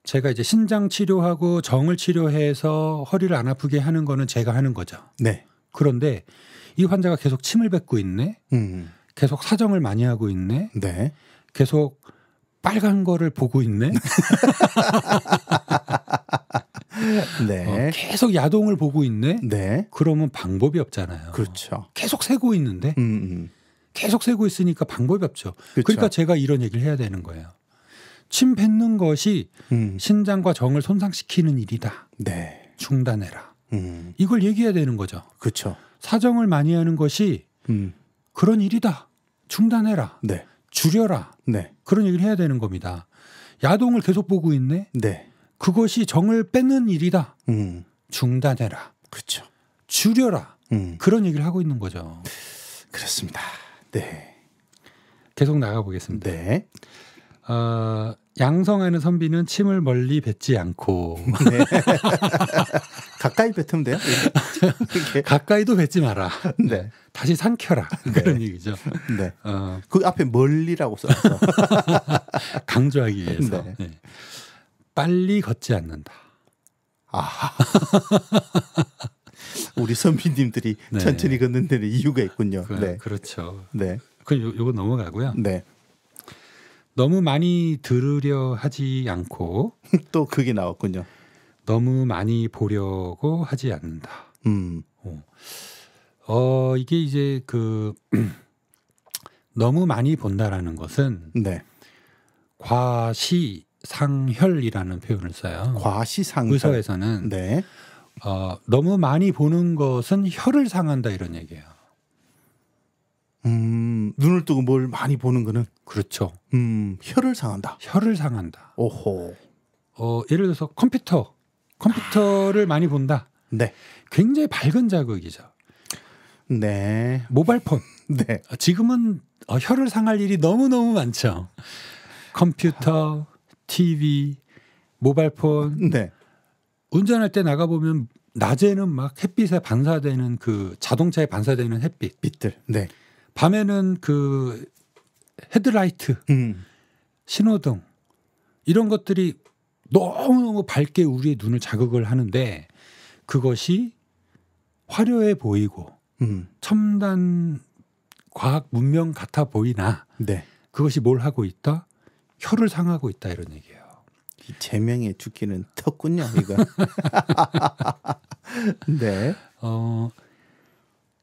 B: 제가 이제 신장 치료하고 정을 치료해서 허리를 안 아프게 하는 거는 제가 하는 거죠.
A: 네.
B: 그런데 이 환자가 계속 침을 뱉고 있네. 계속 사정을 많이 하고 있네.
A: 네.
B: 계속 빨간 거를 보고 있네.
A: 네.
B: 계속 야동을 보고 있네.
A: 네.
B: 그러면 방법이 없잖아요.
A: 그렇죠.
B: 계속 세고 있는데 계속 세고 있으니까 방법이 없죠.
A: 그렇죠.
B: 그러니까 제가 이런 얘기를 해야 되는 거예요. 침 뱉는 것이 신장과 정을 손상시키는 일이다.
A: 네.
B: 중단해라. 이걸 얘기해야 되는 거죠.
A: 그렇죠.
B: 사정을 많이 하는 것이 그런 일이다. 중단해라.
A: 네.
B: 줄여라.
A: 네.
B: 그런 얘기를 해야 되는 겁니다. 야동을 계속 보고 있네.
A: 네.
B: 그것이 정을 뺏는 일이다. 중단해라.
A: 그렇죠.
B: 줄여라. 그런 얘기를 하고 있는 거죠.
A: 그렇습니다. 네.
B: 계속 나가보겠습니다.
A: 네.
B: 양성하는 선비는 침을 멀리 뱉지 않고
A: 네. 가까이 뱉으면 돼요.
B: 가까이도 뱉지 마라.
A: 네.
B: 다시 삼켜라. 그런 얘기죠.
A: 네. 그 앞에 멀리라고 써서
B: 강조하기 위해서.
A: 네.
B: 네. 빨리 걷지 않는다.
A: 아. 우리 선비님들이
B: 네.
A: 천천히 걷는 데는 이유가 있군요. 네.
B: 그렇죠.
A: 네.
B: 그럼 요거 넘어가고요.
A: 네.
B: 너무 많이 들으려 하지 않고
A: 또 그게 나왔군요.
B: 너무 많이 보려고 하지 않는다. 이게 이제 그 너무 많이 본다라는 것은
A: 네.
B: 과시상혈이라는 표현을 써요.
A: 과시상혈.
B: 의서에서는
A: 네.
B: 너무 많이 보는 것은 혈을 상한다 이런 얘기예요.
A: 눈을 뜨고 뭘 많이 보는 거는
B: 그렇죠.
A: 혈을 상한다.
B: 혈을 상한다.
A: 오호.
B: 예를 들어서 컴퓨터를 많이 본다.
A: 네.
B: 굉장히 밝은 자극이죠.
A: 네.
B: 모바일폰.
A: 네.
B: 지금은 혈을 상할 일이 너무너무 많죠. 컴퓨터, TV, 모바일폰.
A: 네.
B: 운전할 때 나가보면 낮에는 막 햇빛에 반사되는 그 자동차에 반사되는 햇빛.
A: 빛들. 네.
B: 밤에는 그 헤드라이트, 신호등 이런 것들이 너무너무 밝게 우리의 눈을 자극을 하는데 그것이 화려해 보이고 첨단 과학 문명 같아 보이나
A: 네.
B: 그것이 뭘 하고 있다? 혈을 상하고 있다 이런 얘기예요.
A: 이 제명의 죽기는 텄군요, 이거. 네.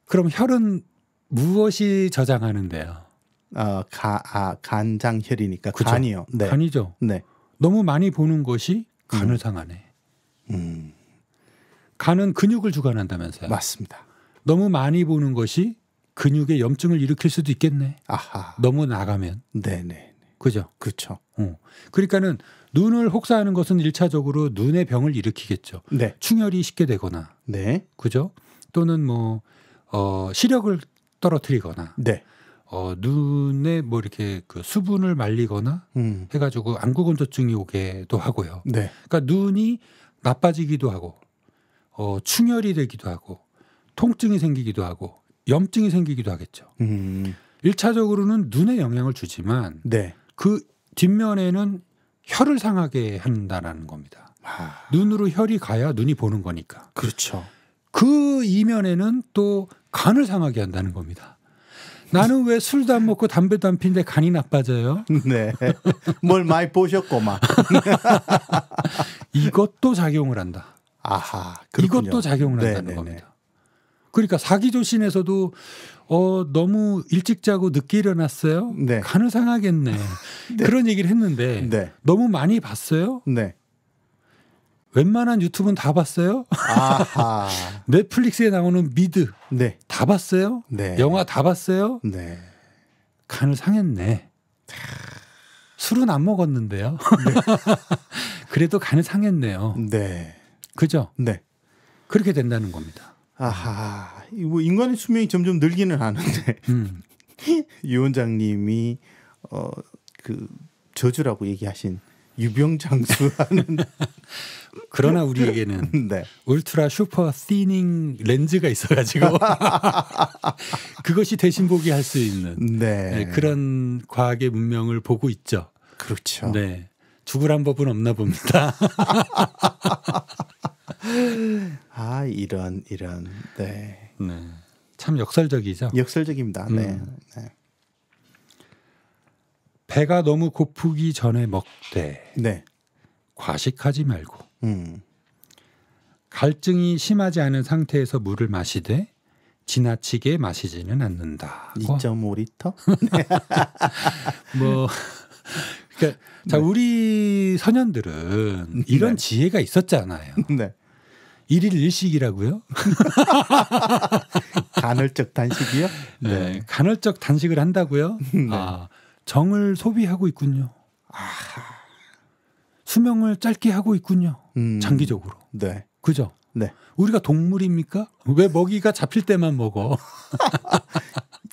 B: 그럼 혈은 무엇이 저장하는데요?
A: 간장혈이니까
B: 그쵸?
A: 간이요. 네.
B: 간이죠.
A: 네.
B: 너무 많이 보는 것이 간을 상하네. 간은 근육을 주관한다면서요.
A: 맞습니다.
B: 너무 많이 보는 것이 근육에 염증을 일으킬 수도 있겠네.
A: 아하.
B: 너무 나가면.
A: 네네.
B: 그죠?
A: 그렇죠.
B: 그러니까는 눈을 혹사하는 것은 1차적으로 눈의 병을 일으키겠죠.
A: 네.
B: 충혈이 쉽게 되거나.
A: 네.
B: 그죠? 또는 뭐 시력을 떨어뜨리거나.
A: 네.
B: 눈에 뭐 이렇게 그 수분을 말리거나 해가지고 안구건조증이 오게도 하고요.
A: 네.
B: 그러니까 눈이 나빠지기도 하고 충혈이 되기도 하고 통증이 생기기도 하고 염증이 생기기도 하겠죠. 1차적으로는 눈에 영향을 주지만
A: 네.
B: 그 뒷면에는 혈을 상하게 한다라는 겁니다. 눈으로 혈이 가야 눈이 보는 거니까.
A: 그렇죠.
B: 그 이면에는 또 간을 상하게 한다는 겁니다. 나는 왜 술도 안 먹고 담배도 안 피는데 간이 나빠져요?
A: 네. 뭘 많이 보셨고만.
B: 이것도 작용을 한다.
A: 아하. 그렇군요.
B: 이것도 작용을 한다는 겁니다. 그러니까 사기조신에서도 너무 일찍 자고 늦게 일어났어요.
A: 네.
B: 간을 상하겠네.
A: 네.
B: 그런 얘기를 했는데
A: 네.
B: 너무 많이 봤어요.
A: 네.
B: 웬만한 유튜브는 다 봤어요.
A: 아하.
B: 넷플릭스에 나오는 미드
A: 네.
B: 다 봤어요.
A: 네.
B: 영화 다 봤어요.
A: 네.
B: 간을 상했네. 술은 안 먹었는데요.
A: 네.
B: 그래도 간을 상했네요.
A: 네.
B: 그죠?
A: 네.
B: 그렇게 된다는 겁니다.
A: 아하. 뭐 인간의 수명이 점점 늘기는 하는데 유 원장님이 그 저주라고 얘기하신 유병장수하는
B: 그러나 우리에게는
A: 네.
B: 울트라 슈퍼 티닝 렌즈가 있어가지고 그것이 대신 보기 할 수 있는
A: 네.
B: 그런 과학의 문명을 보고 있죠.
A: 그렇죠.
B: 네, 죽으란 법은 없나 봅니다.
A: 이런 네.
B: 네, 참 역설적이죠.
A: 역설적입니다. 네. 네.
B: 배가 너무 고프기 전에 먹되
A: 네.
B: 과식하지 말고 갈증이 심하지 않은 상태에서 물을 마시되 지나치게 마시지는 않는다.
A: 2.5리터?
B: 뭐 그러니까 자, 우리 선현들은 이런 지혜가 있었잖아요.
A: 네.
B: 1일 1식이라고요?
A: 간헐적 단식이요?
B: 네. 간헐적 단식을 한다고요?
A: 네.
B: 정을 소비하고 있군요. 수명을 짧게 하고 있군요. 장기적으로.
A: 네.
B: 그죠?
A: 네.
B: 우리가 동물입니까? 왜 먹이가 잡힐 때만 먹어?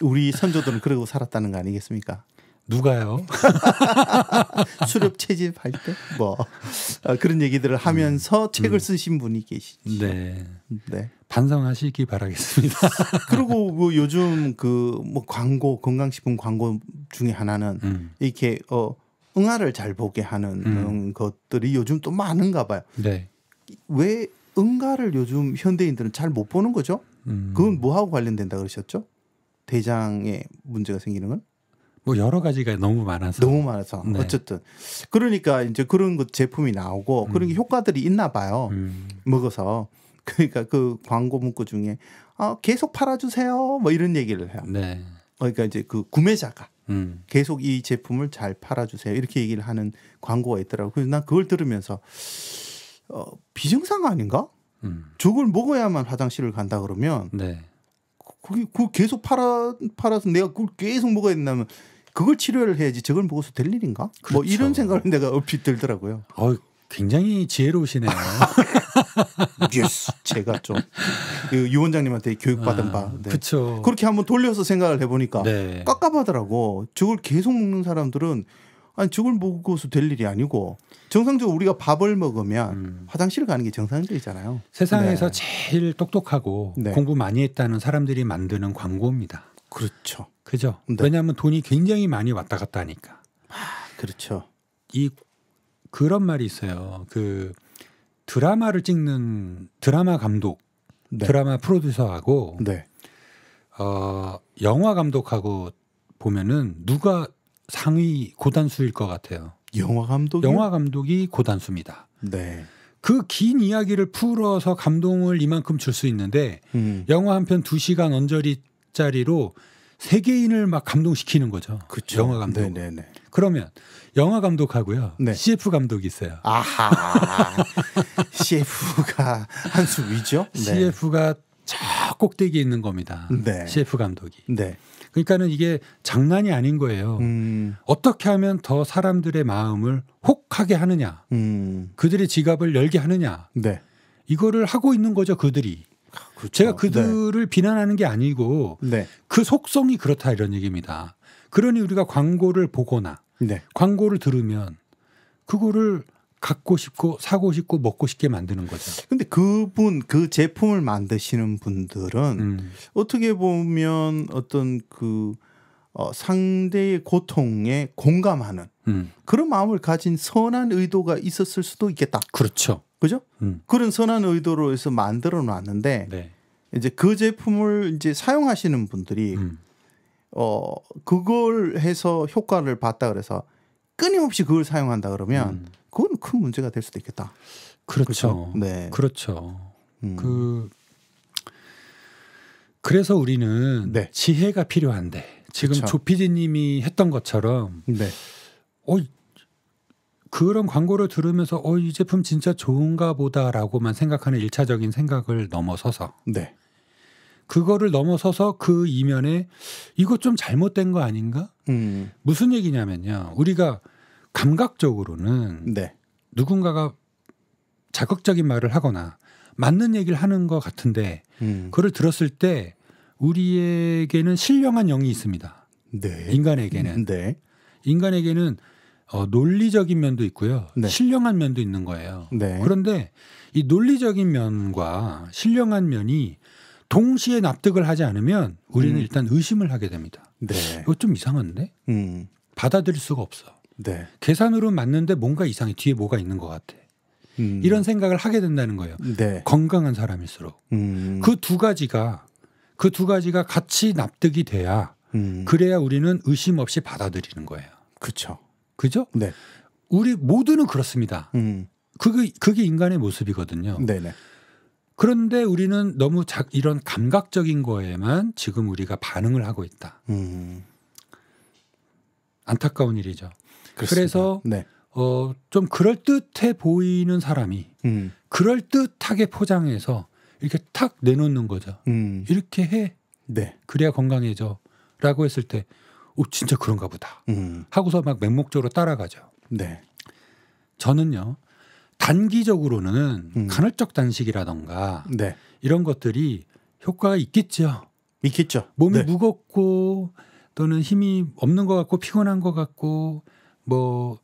A: 우리 선조들은 그러고 살았다는 거 아니겠습니까?
B: 누가요?
A: 수렵 채집할 때 뭐 그런 얘기들을 하면서 책을 쓰신 분이 계시죠.
B: 네.
A: 네.
B: 반성하시기 바라겠습니다.
A: 그리고 뭐 요즘 그 뭐 광고 건강식품 광고 중에 하나는 이렇게 응아를 잘 보게 하는 것들이 요즘 또 많은가 봐요.
B: 네.
A: 왜 응가를 요즘 현대인들은 잘 못 보는 거죠? 그건 뭐하고 관련된다 그러셨죠? 대장에 문제가 생기는 건?
B: 뭐 여러 가지가 너무 많아서.
A: 네. 어쨌든 그러니까 이제 그런 것 제품이 나오고 그런 게 효과들이 있나 봐요. 먹어서. 그러니까 그 광고 문구 중에 계속 팔아주세요. 뭐 이런 얘기를 해요.
B: 네.
A: 그러니까 이제 그 구매자가 계속 이 제품을 잘 팔아주세요. 이렇게 얘기를 하는 광고가 있더라고요. 그래서 난 그걸 들으면서 비정상 아닌가? 저걸 먹어야만 화장실을 간다 그러면
B: 네.
A: 그게 계속 팔아서 내가 그걸 계속 먹어야 된다면 그걸 치료를 해야지 저걸 먹어서 될 일인가?
B: 그렇죠.
A: 뭐 이런 생각을 내가 얼핏 들더라고요.
B: 굉장히 지혜로우시네요.
A: 예스. 제가 좀 유 원장님한테 교육받은 바. 네.
B: 그렇죠.
A: 그렇게 한번 돌려서 생각을 해보니까
B: 네.
A: 깝깝하더라고. 저걸 계속 먹는 사람들은 아니 저걸 먹어서 될 일이 아니고 정상적으로 우리가 밥을 먹으면 화장실 가는 게 정상적이잖아요.
B: 세상에서
A: 네.
B: 제일 똑똑하고
A: 네.
B: 공부 많이 했다는 사람들이 만드는 광고입니다.
A: 그렇죠.
B: 그죠?
A: 네.
B: 왜냐하면 돈이 굉장히 많이 왔다 갔다 하니까.
A: 그렇죠.
B: 그런 말이 있어요. 그 드라마를 찍는 드라마 감독,
A: 네.
B: 드라마 프로듀서하고
A: 네.
B: 영화 감독하고 보면은 누가 상위 고단수일 것 같아요.
A: 영화 감독이?
B: 영화 감독이 고단수입니다.
A: 네.
B: 그 긴 이야기를 풀어서 감동을 이만큼 줄 수 있는데 영화 한 편 2시간 언저리짜리로 세계인을 막 감동시키는 거죠.
A: 그쵸.
B: 영화 감독.
A: 네네네.
B: 그러면 영화 감독하고요.
A: 네.
B: CF 감독이 있어요.
A: 아하. CF가 한 수 위죠? 네.
B: CF가 저 꼭대기에 있는 겁니다.
A: 네.
B: CF 감독이.
A: 네.
B: 그러니까는 이게 장난이 아닌 거예요. 어떻게 하면 더 사람들의 마음을 혹하게 하느냐. 그들의 지갑을 열게 하느냐.
A: 네.
B: 이거를 하고 있는 거죠. 그들이.
A: 그렇죠.
B: 제가 그들을 비난하는 게 아니고
A: 네.
B: 그 속성이 그렇다 이런 얘기입니다. 그러니 우리가 광고를 보거나
A: 네.
B: 광고를 들으면 그거를 갖고 싶고 사고 싶고 먹고 싶게 만드는 거죠.
A: 근데 그 제품을 만드시는 분들은 어떻게 보면 어떤 상대의 고통에 공감하는 그런 마음을 가진 선한 의도가 있었을 수도 있겠다.
B: 그렇죠.
A: 그죠? 그런 선한 의도로 해서 만들어 놨는데
B: 네.
A: 이제 그 제품을 이제 사용하시는 분들이 그걸 해서 효과를 봤다 그래서 끊임없이 그걸 사용한다 그러면 그건 큰 문제가 될 수도 있겠다.
B: 그렇죠.
A: 그렇죠? 네.
B: 그렇죠. 그래서 우리는
A: 네.
B: 지혜가 필요한데 지금
A: 그렇죠.
B: 조 PD님이 했던 것처럼
A: 네.
B: 그런 광고를 들으면서 이 제품 진짜 좋은가 보다라고만 생각하는 일차적인 생각을 넘어서서
A: 네.
B: 그거를 넘어서서 그 이면에 이거 좀 잘못된 거 아닌가? 무슨 얘기냐면요. 우리가 감각적으로는
A: 네.
B: 누군가가 자극적인 말을 하거나 맞는 얘기를 하는 것 같은데 그걸 들었을 때 우리에게는 신령한 영이 있습니다.
A: 네.
B: 인간에게는.
A: 네.
B: 인간에게는 논리적인 면도 있고요.
A: 네.
B: 신령한 면도 있는 거예요.
A: 네.
B: 그런데 이 논리적인 면과 신령한 면이 동시에 납득을 하지 않으면 우리는 일단 의심을 하게 됩니다.
A: 네.
B: 이거 좀 이상한데? 받아들일 수가 없어.
A: 네.
B: 계산으로 맞는데 뭔가 이상해. 뒤에 뭐가 있는 것 같아. 이런 생각을 하게 된다는 거예요.
A: 네.
B: 건강한 사람일수록. 그 두 가지가 같이 납득이 돼야 그래야 우리는 의심 없이 받아들이는 거예요.
A: 그렇죠.
B: 그죠?
A: 네.
B: 우리 모두는 그렇습니다. 그게 인간의 모습이거든요.
A: 네네.
B: 그런데 우리는 너무 이런 감각적인 거에만 지금 우리가 반응을 하고 있다. 안타까운 일이죠.
A: 그렇습니다.
B: 그래서
A: 네.
B: 좀 그럴듯해 보이는 사람이 그럴듯하게 포장해서 이렇게 탁 내놓는 거죠. 이렇게 해.
A: 네.
B: 그래야 건강해져. 라고 했을 때 진짜 그런가 보다. 하고서 막 맹목적으로 따라가죠.
A: 네.
B: 저는요. 단기적으로는 간헐적 단식이라던가
A: 네.
B: 이런 것들이 효과가 있겠죠.
A: 있겠죠.
B: 몸이
A: 네.
B: 무겁고 또는 힘이 없는 것 같고 피곤한 것 같고 뭐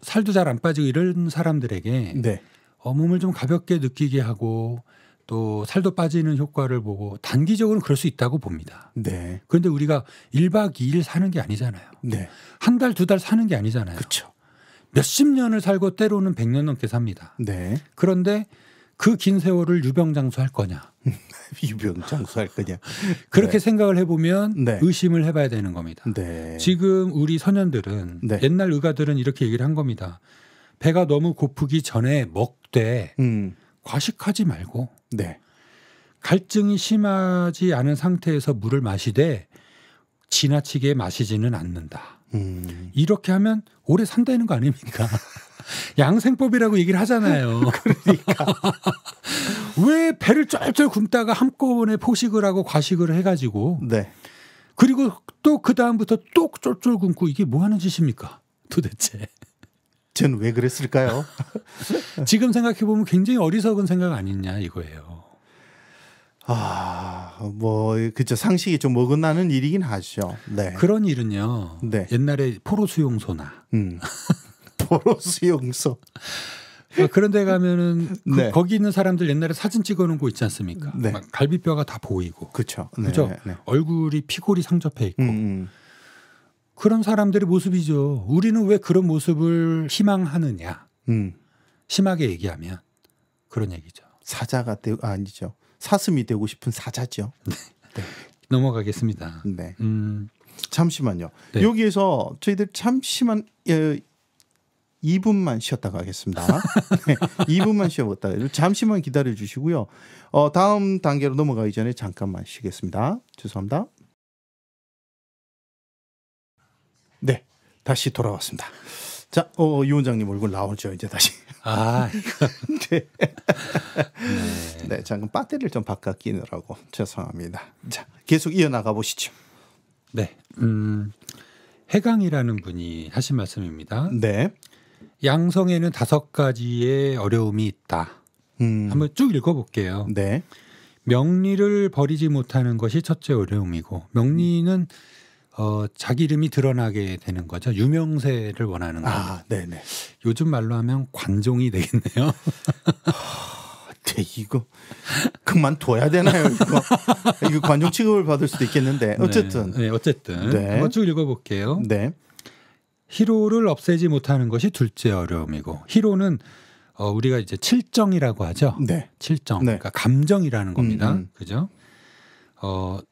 B: 살도 잘 안 빠지고 이런 사람들에게
A: 네.
B: 몸을 좀 가볍게 느끼게 하고 또 살도 빠지는 효과를 보고 단기적으로는 그럴 수 있다고 봅니다.
A: 네.
B: 그런데 우리가 1박 2일 사는 게 아니잖아요.
A: 네.
B: 한 달, 두 달 사는 게 아니잖아요.
A: 그렇죠.
B: 몇십 년을 살고 때로는 100년 넘게 삽니다.
A: 네.
B: 그런데 그 긴 세월을 유병장수할 거냐?
A: 유병장수할 거냐?
B: 그렇게
A: 네.
B: 생각을 해보면
A: 네.
B: 의심을 해봐야 되는 겁니다.
A: 네.
B: 지금 우리 소년들은
A: 네.
B: 옛날 의가들은 이렇게 얘기를 한 겁니다. 배가 너무 고프기 전에 먹되 과식하지 말고
A: 네.
B: 갈증이 심하지 않은 상태에서 물을 마시되 지나치게 마시지는 않는다. 이렇게 하면 오래 산다는 거 아닙니까? 양생법이라고 얘기를 하잖아요.
A: 그러니까
B: 왜 배를 쫄쫄 굶다가 한꺼번에 포식을 하고 과식을 해가지고
A: 네.
B: 그리고 또 그 다음부터 또 쫄쫄 굶고 이게 뭐 하는 짓입니까? 도대체.
A: 저는 왜 그랬을까요?
B: 지금 생각해 보면 굉장히 어리석은 생각 아니냐 이거예요.
A: 뭐 그죠, 상식이 좀 어긋나는 일이긴 하죠. 네.
B: 그런 일은요.
A: 네.
B: 옛날에 포로 수용소나
A: 포로 수용소.
B: 그런 데 가면은
A: 네.
B: 거기 있는 사람들 옛날에 사진 찍어 놓은 거 있지 않습니까?
A: 네.
B: 막 갈비뼈가 다 보이고.
A: 그렇죠.
B: 그죠?
A: 네.
B: 얼굴이 피골이 상접해 있고.
A: 그런
B: 사람들의 모습이죠. 우리는 왜 그런 모습을 희망하느냐. 심하게 얘기하면 그런 얘기죠.
A: 사자가 아니죠. 사슴이 되고 싶은 사자죠.
B: 네.
A: 네.
B: 넘어가겠습니다.
A: 네. 잠시만요.
B: 네.
A: 여기에서 저희들 잠시만 2분만 쉬었다 가겠습니다. 네, 2분만 쉬었다. 잠시만 기다려 주시고요. 다음 단계로 넘어가기 전에 잠깐만 쉬겠습니다. 죄송합니다. 네, 다시 돌아왔습니다. 자, 유 원장님 얼굴 나오죠 이제 다시. 네. 네, 잠깐 배터리를 좀 바꿔 끼느라고 죄송합니다. 자, 계속 이어나가 보시죠.
B: 네, 해강이라는 분이 하신 말씀입니다.
A: 네.
B: 양성에는 5가지의 어려움이 있다. 한번 쭉 읽어볼게요.
A: 네.
B: 명리를 버리지 못하는 것이 첫째 어려움이고, 명리는 자기 이름이 드러나게 되는 거죠. 유명세를 원하는 거예요.
A: 네네.
B: 요즘 말로 하면 관종이 되겠네요.
A: 네, 이거 그만둬야 되나요? 이거 관종 취급을 받을 수도 있겠는데 어쨌든.
B: 네, 어쨌든
A: 네.
B: 한번 쭉 읽어볼게요.
A: 네.
B: 희로를 없애지 못하는 것이 둘째 어려움이고, 희로는 우리가 이제 칠정이라고 하죠.
A: 네.
B: 칠정,
A: 네.
B: 그러니까 감정이라는 겁니다. 그죠?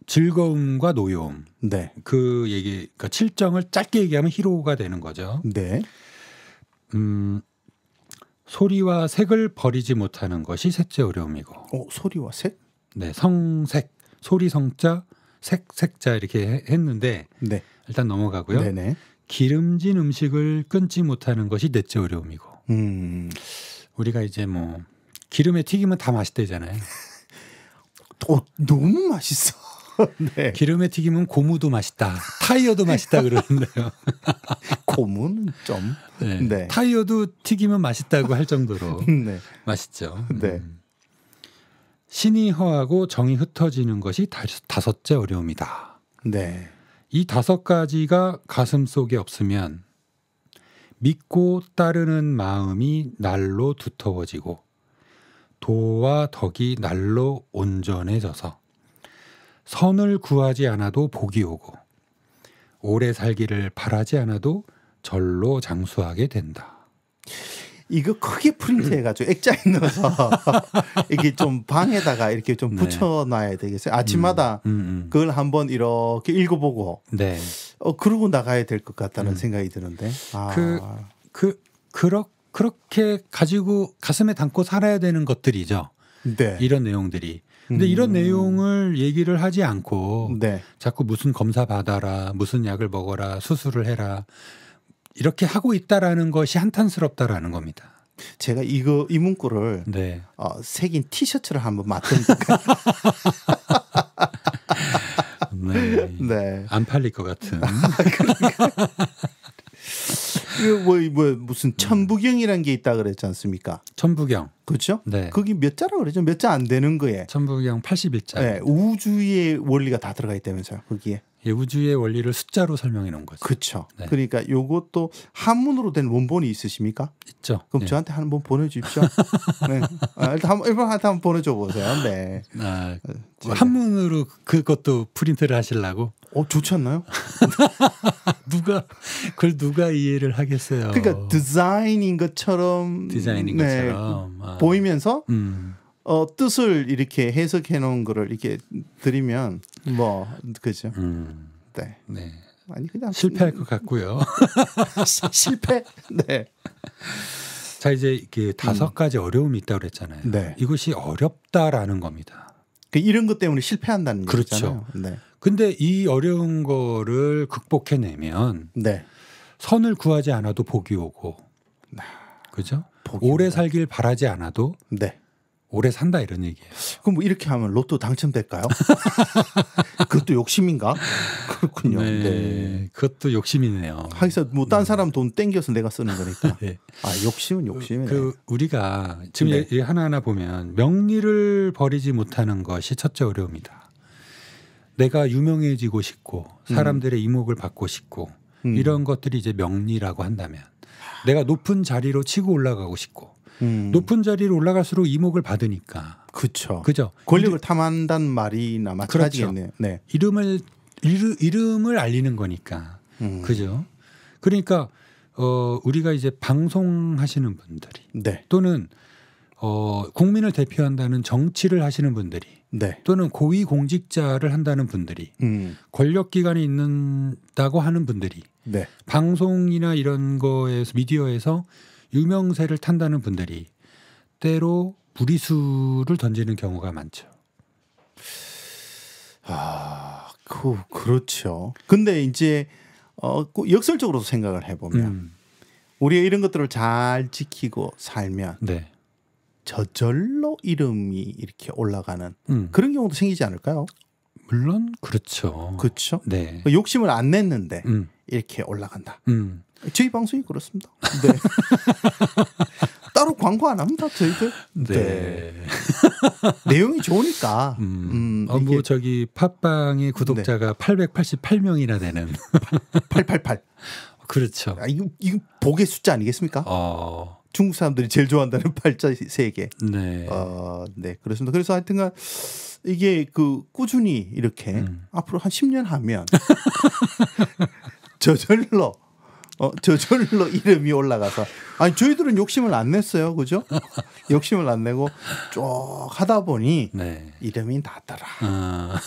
B: 즐거움과 노여움.
A: 네.
B: 그 얘기, 그러니까 칠정을 짧게 얘기하면 희로가 되는 거죠.
A: 네.
B: 소리와 색을 버리지 못하는 것이 셋째 어려움이고.
A: 소리와 색?
B: 네, 성색, 소리 성자, 색 색자 이렇게 했는데
A: 네.
B: 일단 넘어가고요.
A: 네네.
B: 기름진 음식을 끊지 못하는 것이 넷째 어려움이고. 우리가 이제 뭐 기름에 튀기면 다 맛있대잖아요.
A: 너무 맛있어. 네.
B: 기름에 튀기면 고무도 맛있다, 타이어도 맛있다 그러는데요.
A: 고무는 좀.
B: 네.
A: 네.
B: 타이어도 튀기면 맛있다고 할 정도로
A: 네.
B: 맛있죠.
A: 네.
B: 신이 허하고 정이 흩어지는 것이 5째 어려움이다.
A: 네.
B: 이 5가지가 가슴 속에 없으면 믿고 따르는 마음이 날로 두터워지고 도와 덕이 날로 온전해져서 선을 구하지 않아도 복이 오고 오래 살기를 바라지 않아도 절로 장수하게 된다.
A: 이거 크게 프린트해가지고 액자에 넣어서 이게 좀 방에다가 이렇게 좀 붙여놔야 되겠어요. 아침마다 그걸 한번 이렇게 읽어보고,
B: 네.
A: 그러고 나가야 될 것 같다는 생각이 드는데.
B: 그렇게 가지고 가슴에 담고 살아야 되는 것들이죠.
A: 네.
B: 이런 내용들이. 근데 이런 내용을 얘기를 하지 않고
A: 네.
B: 자꾸 무슨 검사 받아라, 무슨 약을 먹어라, 수술을 해라. 이렇게 하고 있다라는 것이 한탄스럽다라는 겁니다.
A: 제가 이 문구를
B: 네.
A: 새긴 티셔츠를 한번 만듭니까?
B: 네.
A: 네.
B: 안 팔릴 것 같은.
A: 무슨 천부경이라는 게 있다 그랬지 않습니까?
B: 천부경.
A: 그렇죠?
B: 네.
A: 거기 몇 자라고 그러죠? 몇 자 안 되는 거에.
B: 천부경 81자.
A: 네. 우주의 원리가 다 들어가 있다면서요. 거기에.
B: 예, 우주의 원리를 숫자로 설명해 놓은 거죠.
A: 그렇죠.
B: 네.
A: 그러니까 요것도 한문으로 된 원본이 있으십니까?
B: 있죠.
A: 그럼
B: 네.
A: 저한테 한번 보내주십시오. 네. 일단 한번 보내줘 보세요. 네.
B: 한문으로 그것도 프린트를 하시려고?
A: 좋지 않나요?
B: 누가 이해를 하겠어요.
A: 그러니까 디자인인 것처럼 보이면서 뜻을 이렇게 해석해 놓은 거를 이렇게 드리면 뭐 그죠? 네.
B: 네.
A: 아니 그냥
B: 실패할 것 같고요.
A: 실패. 네.
B: 자 이제 이게 5가지 어려움이 있다고 그랬잖아요.
A: 네.
B: 이것이 어렵다라는 겁니다.
A: 이런 것 때문에 실패한다는
B: 그렇죠.
A: 얘기잖아요. 네.
B: 근데 이 어려운 거를 극복해내면
A: 네.
B: 선을 구하지 않아도 복이 오고, 그죠? 오래 살길 바라지 않아도
A: 네.
B: 오래 산다 이런 얘기예요.
A: 그럼 뭐 이렇게 하면 로또 당첨될까요? 그것도 욕심인가? 그렇군요.
B: 네.
A: 네.
B: 그것도 욕심이네요.
A: 하기서 뭐 딴 사람 돈 땡겨서 내가 쓰는 거니까.
B: 네.
A: 욕심은 욕심이네.
B: 우리가 지금
A: 네.
B: 하나하나 보면 명리를 버리지 못하는 것이 첫째 어려움이다. 내가 유명해지고 싶고 사람들의 이목을 받고 싶고 이런 것들이 이제 명리라고 한다면 내가 높은 자리로 치고 올라가고 싶고 높은 자리로 올라갈수록 이목을 받으니까
A: 그렇죠.
B: 그죠.
A: 권력을 탐한다는 말이나 마찬가지겠네요.
B: 그렇죠.
A: 네.
B: 이름을 알리는 거니까 그죠. 그러니까 우리가 이제 방송하시는 분들이
A: 네.
B: 또는 국민을 대표한다는 정치를 하시는 분들이
A: 네.
B: 또는 고위 공직자를 한다는 분들이 권력기관에 있는다고 하는 분들이
A: 네.
B: 방송이나 이런 거에서 미디어에서 유명세를 탄다는 분들이 때로 무리수를 던지는 경우가 많죠.
A: 그렇죠. 근데 이제 역설적으로 생각을 해보면 우리가 이런 것들을 잘 지키고 살면
B: 네.
A: 저절로 이름이 이렇게 올라가는 그런 경우도 생기지 않을까요?
B: 물론 그렇죠.
A: 그렇죠.
B: 네.
A: 욕심을 안 냈는데 이렇게 올라간다. 저희 방송이 그렇습니다. 네. 따로 광고 안 합니다. 저희들.
B: 네.
A: 내용이 좋으니까.
B: 뭐 저기 팟빵의 구독자가 888명이나 되는
A: 888.
B: 그렇죠.
A: 이거 복의 숫자 아니겠습니까? 중국 사람들이 제일 좋아한다는 팔자 3개.
B: 네.
A: 네, 그렇습니다. 그래서 하여튼간 이게 꾸준히 이렇게 앞으로 한 10년 하면 저절로 이름이 올라가서 저희들은 욕심을 안 냈어요. 그죠? 욕심을 안 내고 쭉 하다 보니
B: 네.
A: 이름이 나더라.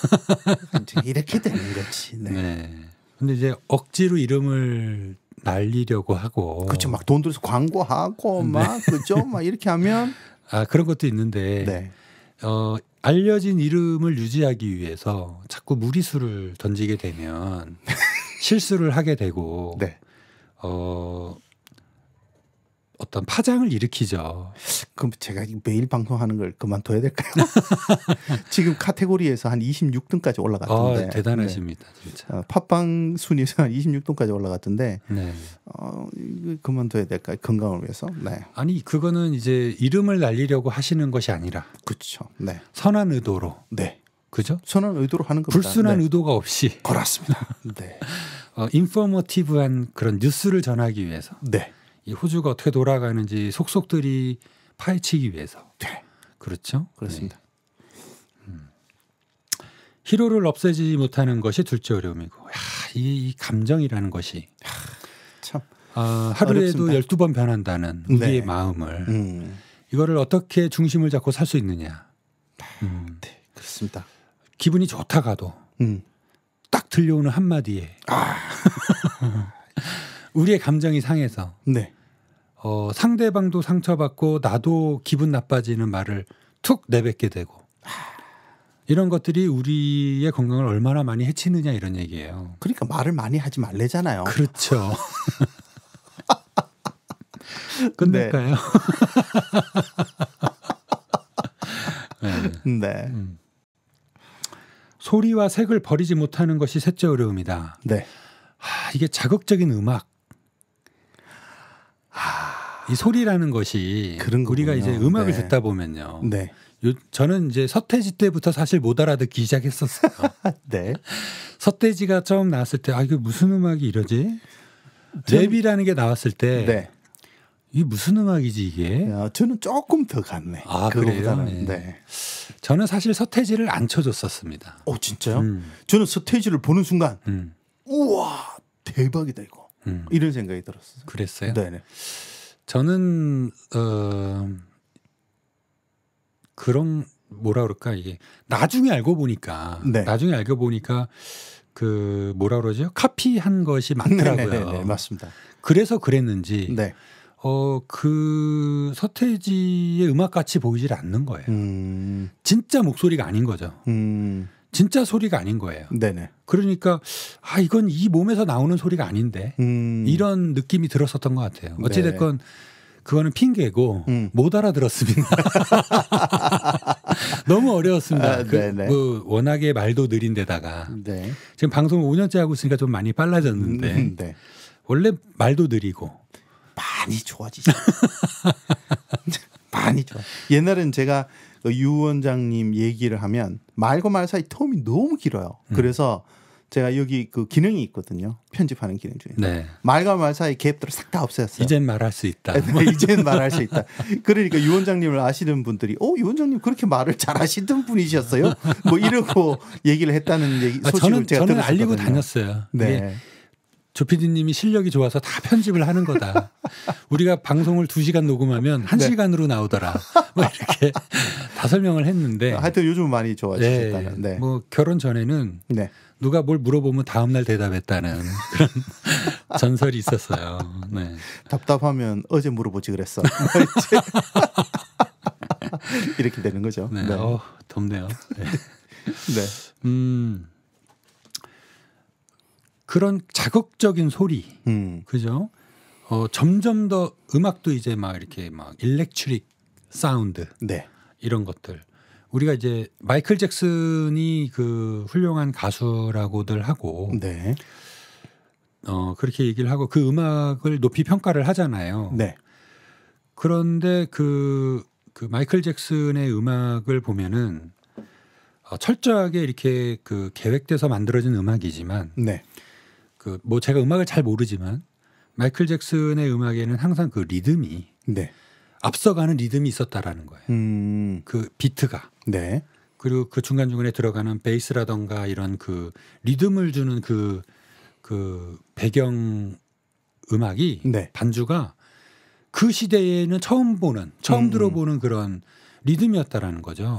A: 이렇게 되는 거지. 네.
B: 네. 근데 이제 억지로 이름을 날리려고 하고
A: 그렇죠. 막 돈 들여서 광고하고 막 그죠? 막 이렇게 하면
B: 그런 것도 있는데
A: 네.
B: 알려진 이름을 유지하기 위해서 자꾸 무리수를 던지게 되면 실수를 하게 되고
A: 네.
B: 어떤 파장을 일으키죠.
A: 그럼 제가 매일 방송하는 걸 그만둬야 될까요? 지금 카테고리에서 한 26등까지 올라갔던데.
B: 대단하십니다. 네. 진짜.
A: 팟빵 순위에서 한 26등까지 올라갔던데.
B: 네.
A: 이거 그만둬야 될까요? 건강을 위해서. 네.
B: 아니 그거는 이제 이름을 날리려고 하시는 것이 아니라.
A: 그렇죠. 네.
B: 선한 의도로.
A: 네.
B: 그죠?
A: 선한 의도로 하는 겁니다.
B: 불순한
A: 네.
B: 의도가 없이.
A: 그렇습니다. 네.
B: 인포머티브한 그런 뉴스를 전하기 위해서.
A: 네.
B: 이 호주가 어떻게 돌아가는지 속속들이 파헤치기 위해서.
A: 네.
B: 그렇죠?
A: 그렇습니다.
B: 네. 희로를 없애지 못하는 것이 둘째 어려움이고, 이 감정이라는 것이
A: 참
B: 하루에도
A: 어렵습니다.
B: 12번 변한다는 우리의
A: 네.
B: 마음을 이거를 어떻게 중심을 잡고 살 수 있느냐.
A: 네, 그렇습니다.
B: 기분이 좋다가도 딱 들려오는 한마디에 우리의 감정이 상해서
A: 네.
B: 상대방도 상처받고 나도 기분 나빠지는 말을 툭 내뱉게 되고 이런 것들이 우리의 건강을 얼마나 많이 해치느냐 이런 얘기예요.
A: 그러니까 말을 많이 하지 말래잖아요.
B: 그렇죠. 끝낼까요?
A: 네. 네.
B: 소리와 색을 버리지 못하는 것이 셋째 어려움이다.
A: 네.
B: 이게 자극적인 음악. 이 소리라는 것이
A: 그런
B: 우리가
A: 거군요.
B: 이제 음악을
A: 네.
B: 듣다 보면요.
A: 네.
B: 저는 이제 서태지 때부터 사실 못 알아듣기 시작했었어요.
A: 네.
B: 서태지가 처음 나왔을 때 이게 무슨 음악이 이러지? 랩이라는 게 나왔을 때
A: 네.
B: 이게 무슨 음악이지 이게?
A: 저는 조금 더 갔네.
B: 그래요?
A: 그거보다는.
B: 네.
A: 네.
B: 저는 사실 서태지를 안 쳐줬었습니다.
A: 진짜요? 저는 서태지를 보는 순간 우와 대박이다 이거. 이런 생각이 들었어요.
B: 그랬어요?
A: 네네.
B: 저는 그런 뭐라 그럴까 이게 나중에 알고 보니까 그 뭐라 그러죠? 카피한 것이 많더라고요.
A: 네네네, 맞습니다.
B: 그래서 그랬는지
A: 네.
B: 그 서태지의 음악 같이 보이질 않는 거예요. 진짜 목소리가 아닌 거죠. 진짜 소리가 아닌 거예요.
A: 네네.
B: 그러니까 이건 이 몸에서 나오는 소리가 아닌데 이런 느낌이 들었었던 것 같아요. 어찌됐건 그거는 핑계고 못 알아들었습니다. 너무 어려웠습니다. 뭐 워낙에 말도 느린 데다가
A: 네.
B: 지금 방송을 5년째 하고 있으니까 좀 많이 빨라졌는데
A: 네.
B: 원래 말도 느리고
A: 많이 좋아지죠. 많이 좋아. 옛날엔 제가 유 원장님 얘기를 하면 말과 말 사이 텀이 너무 길어요. 그래서 제가 여기 그 기능이 있거든요. 편집하는 기능 중에.
B: 네.
A: 말과 말 사이 갭들을 싹 다 없앴어요.
B: 이젠 말할 수 있다.
A: 이젠 말할 수 있다. 그러니까 유 원장님을 아시는 분들이 유 원장님 그렇게 말을 잘하시던 분이셨어요? 뭐 이러고 얘기를 했다는 소식을 제가
B: 저는 알리고 다녔어요.
A: 네.
B: 조 PD님이 실력이 좋아서 다 편집을 하는 거다. 우리가 방송을 2시간 녹음하면 1시간으로 나오더라. 뭐 이렇게 다 설명을 했는데.
A: 하여튼 요즘 많이 좋아지셨다는.
B: 네. 뭐 결혼 전에는 누가 뭘 물어보면 다음날 대답했다는 그런 전설이 있었어요. 네.
A: 답답하면 어제 물어보지 그랬어. 이렇게 되는 거죠.
B: 네. 덥네요. 네.
A: 네.
B: 그런 자극적인 소리, 그죠? 점점 더 음악도 이제 막 이렇게 막 일렉트릭 사운드, 이런 것들. 우리가 이제 마이클 잭슨이 그 훌륭한 가수라고들 하고, 그렇게 얘기를 하고 그 음악을 높이 평가를 하잖아요. 그런데 그 마이클 잭슨의 음악을 보면은 철저하게 이렇게 그 계획돼서 만들어진 음악이지만. 그 뭐 제가 음악을 잘 모르지만 마이클 잭슨의 음악에는 항상 그 리듬이 앞서가는 리듬이 있었다라는 거예요. 그 비트가. 그리고 그 중간중간에 들어가는 베이스라던가 이런 그 리듬을 주는 그 배경 음악이 반주가 그 시대에는 처음 들어보는 그런 리듬이었다라는 거죠.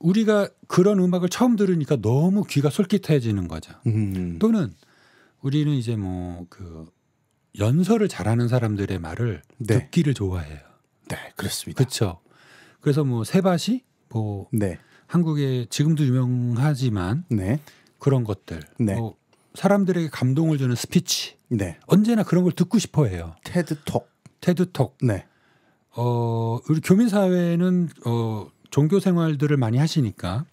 B: 우리가 그런 음악을 처음 들으니까 너무 귀가 솔깃해지는 거죠. 또는 우리는 이제 뭐 그 연설을 잘하는 사람들의 말을 듣기를 좋아해요.
A: 네, 그렇습니다.
B: 그렇죠. 그래서 뭐 세바시, 뭐 한국에 지금도 유명하지만 그런 것들, 뭐 사람들에게 감동을 주는 스피치, 언제나 그런 걸 듣고 싶어해요. 테드톡. 우리 교민 사회는 종교 생활들을 많이 하시니까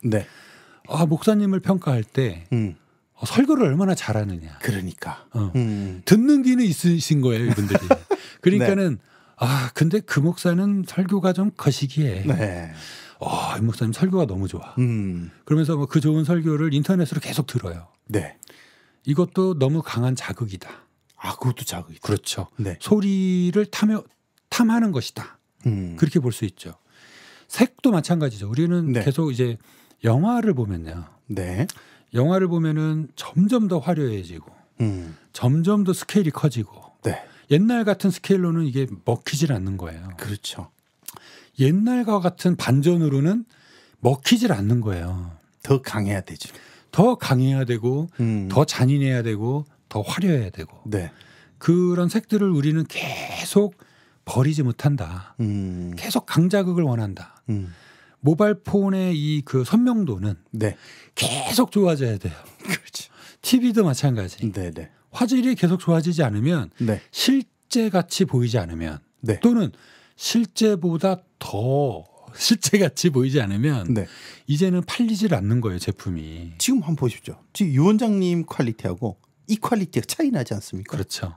B: 목사님을 평가할 때 설교를 얼마나 잘하느냐.
A: 그러니까
B: 듣는 귀는 있으신 거예요, 이분들이. 그러니까는 근데 그 목사는 설교가 좀 거시기해. 이 목사님 설교가 너무 좋아. 그러면서 뭐 그 좋은 설교를 인터넷으로 계속 들어요. 이것도 너무 강한 자극이다.
A: 그것도 자극이다.
B: 그렇죠. 소리를 탐하는 것이다. 그렇게 볼 수 있죠. 색도 마찬가지죠. 우리는 계속 이제 영화를 보면요. 영화를 보면은 점점 더 화려해지고 점점 더 스케일이 커지고 옛날 같은 스케일로는 이게 먹히질 않는 거예요.
A: 그렇죠.
B: 옛날과 같은 반전으로는 먹히질 않는 거예요.
A: 더 강해야 되죠.
B: 더 강해야 되고 더 잔인해야 되고 더 화려해야 되고 그런 색들을 우리는 계속 버리지 못한다. 계속 강자극을 원한다. 모바일 폰의 이 그 선명도는 계속 좋아져야 돼요.
A: 그렇죠.
B: TV도 마찬가지. 화질이 계속 좋아지지 않으면 실제 같이 보이지 않으면 또는 실제보다 더 실제 같이 보이지 않으면 이제는 팔리질 않는 거예요, 제품이.
A: 지금 한번 보십시오. 지금 유 원장님 퀄리티하고 이 퀄리티가 차이 나지 않습니까?
B: 그렇죠.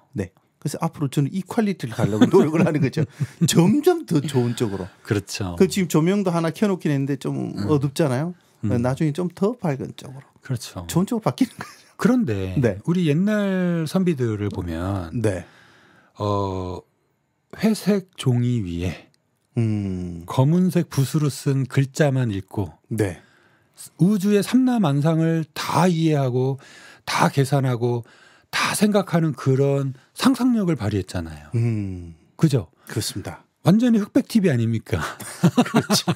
A: 그래서 앞으로 저는 이 퀄리티를 가려고 노력을 하는 거죠. 점점 더 좋은 쪽으로.
B: 그렇죠.
A: 지금 조명도 하나 켜놓긴 했는데 좀 어둡잖아요. 나중에 좀 더 밝은 쪽으로.
B: 그렇죠.
A: 좋은 쪽으로 바뀌는 거죠.
B: 그런데 우리 옛날 선비들을 보면 회색 종이 위에 검은색 붓으로 쓴 글자만 읽고
A: 네.
B: 우주의 삼라만상을 다 이해하고 다 계산하고 다 생각하는 그런 상상력을 발휘했잖아요. 그죠?
A: 그렇습니다.
B: 완전히 흑백 TV 아닙니까?
A: 그렇죠.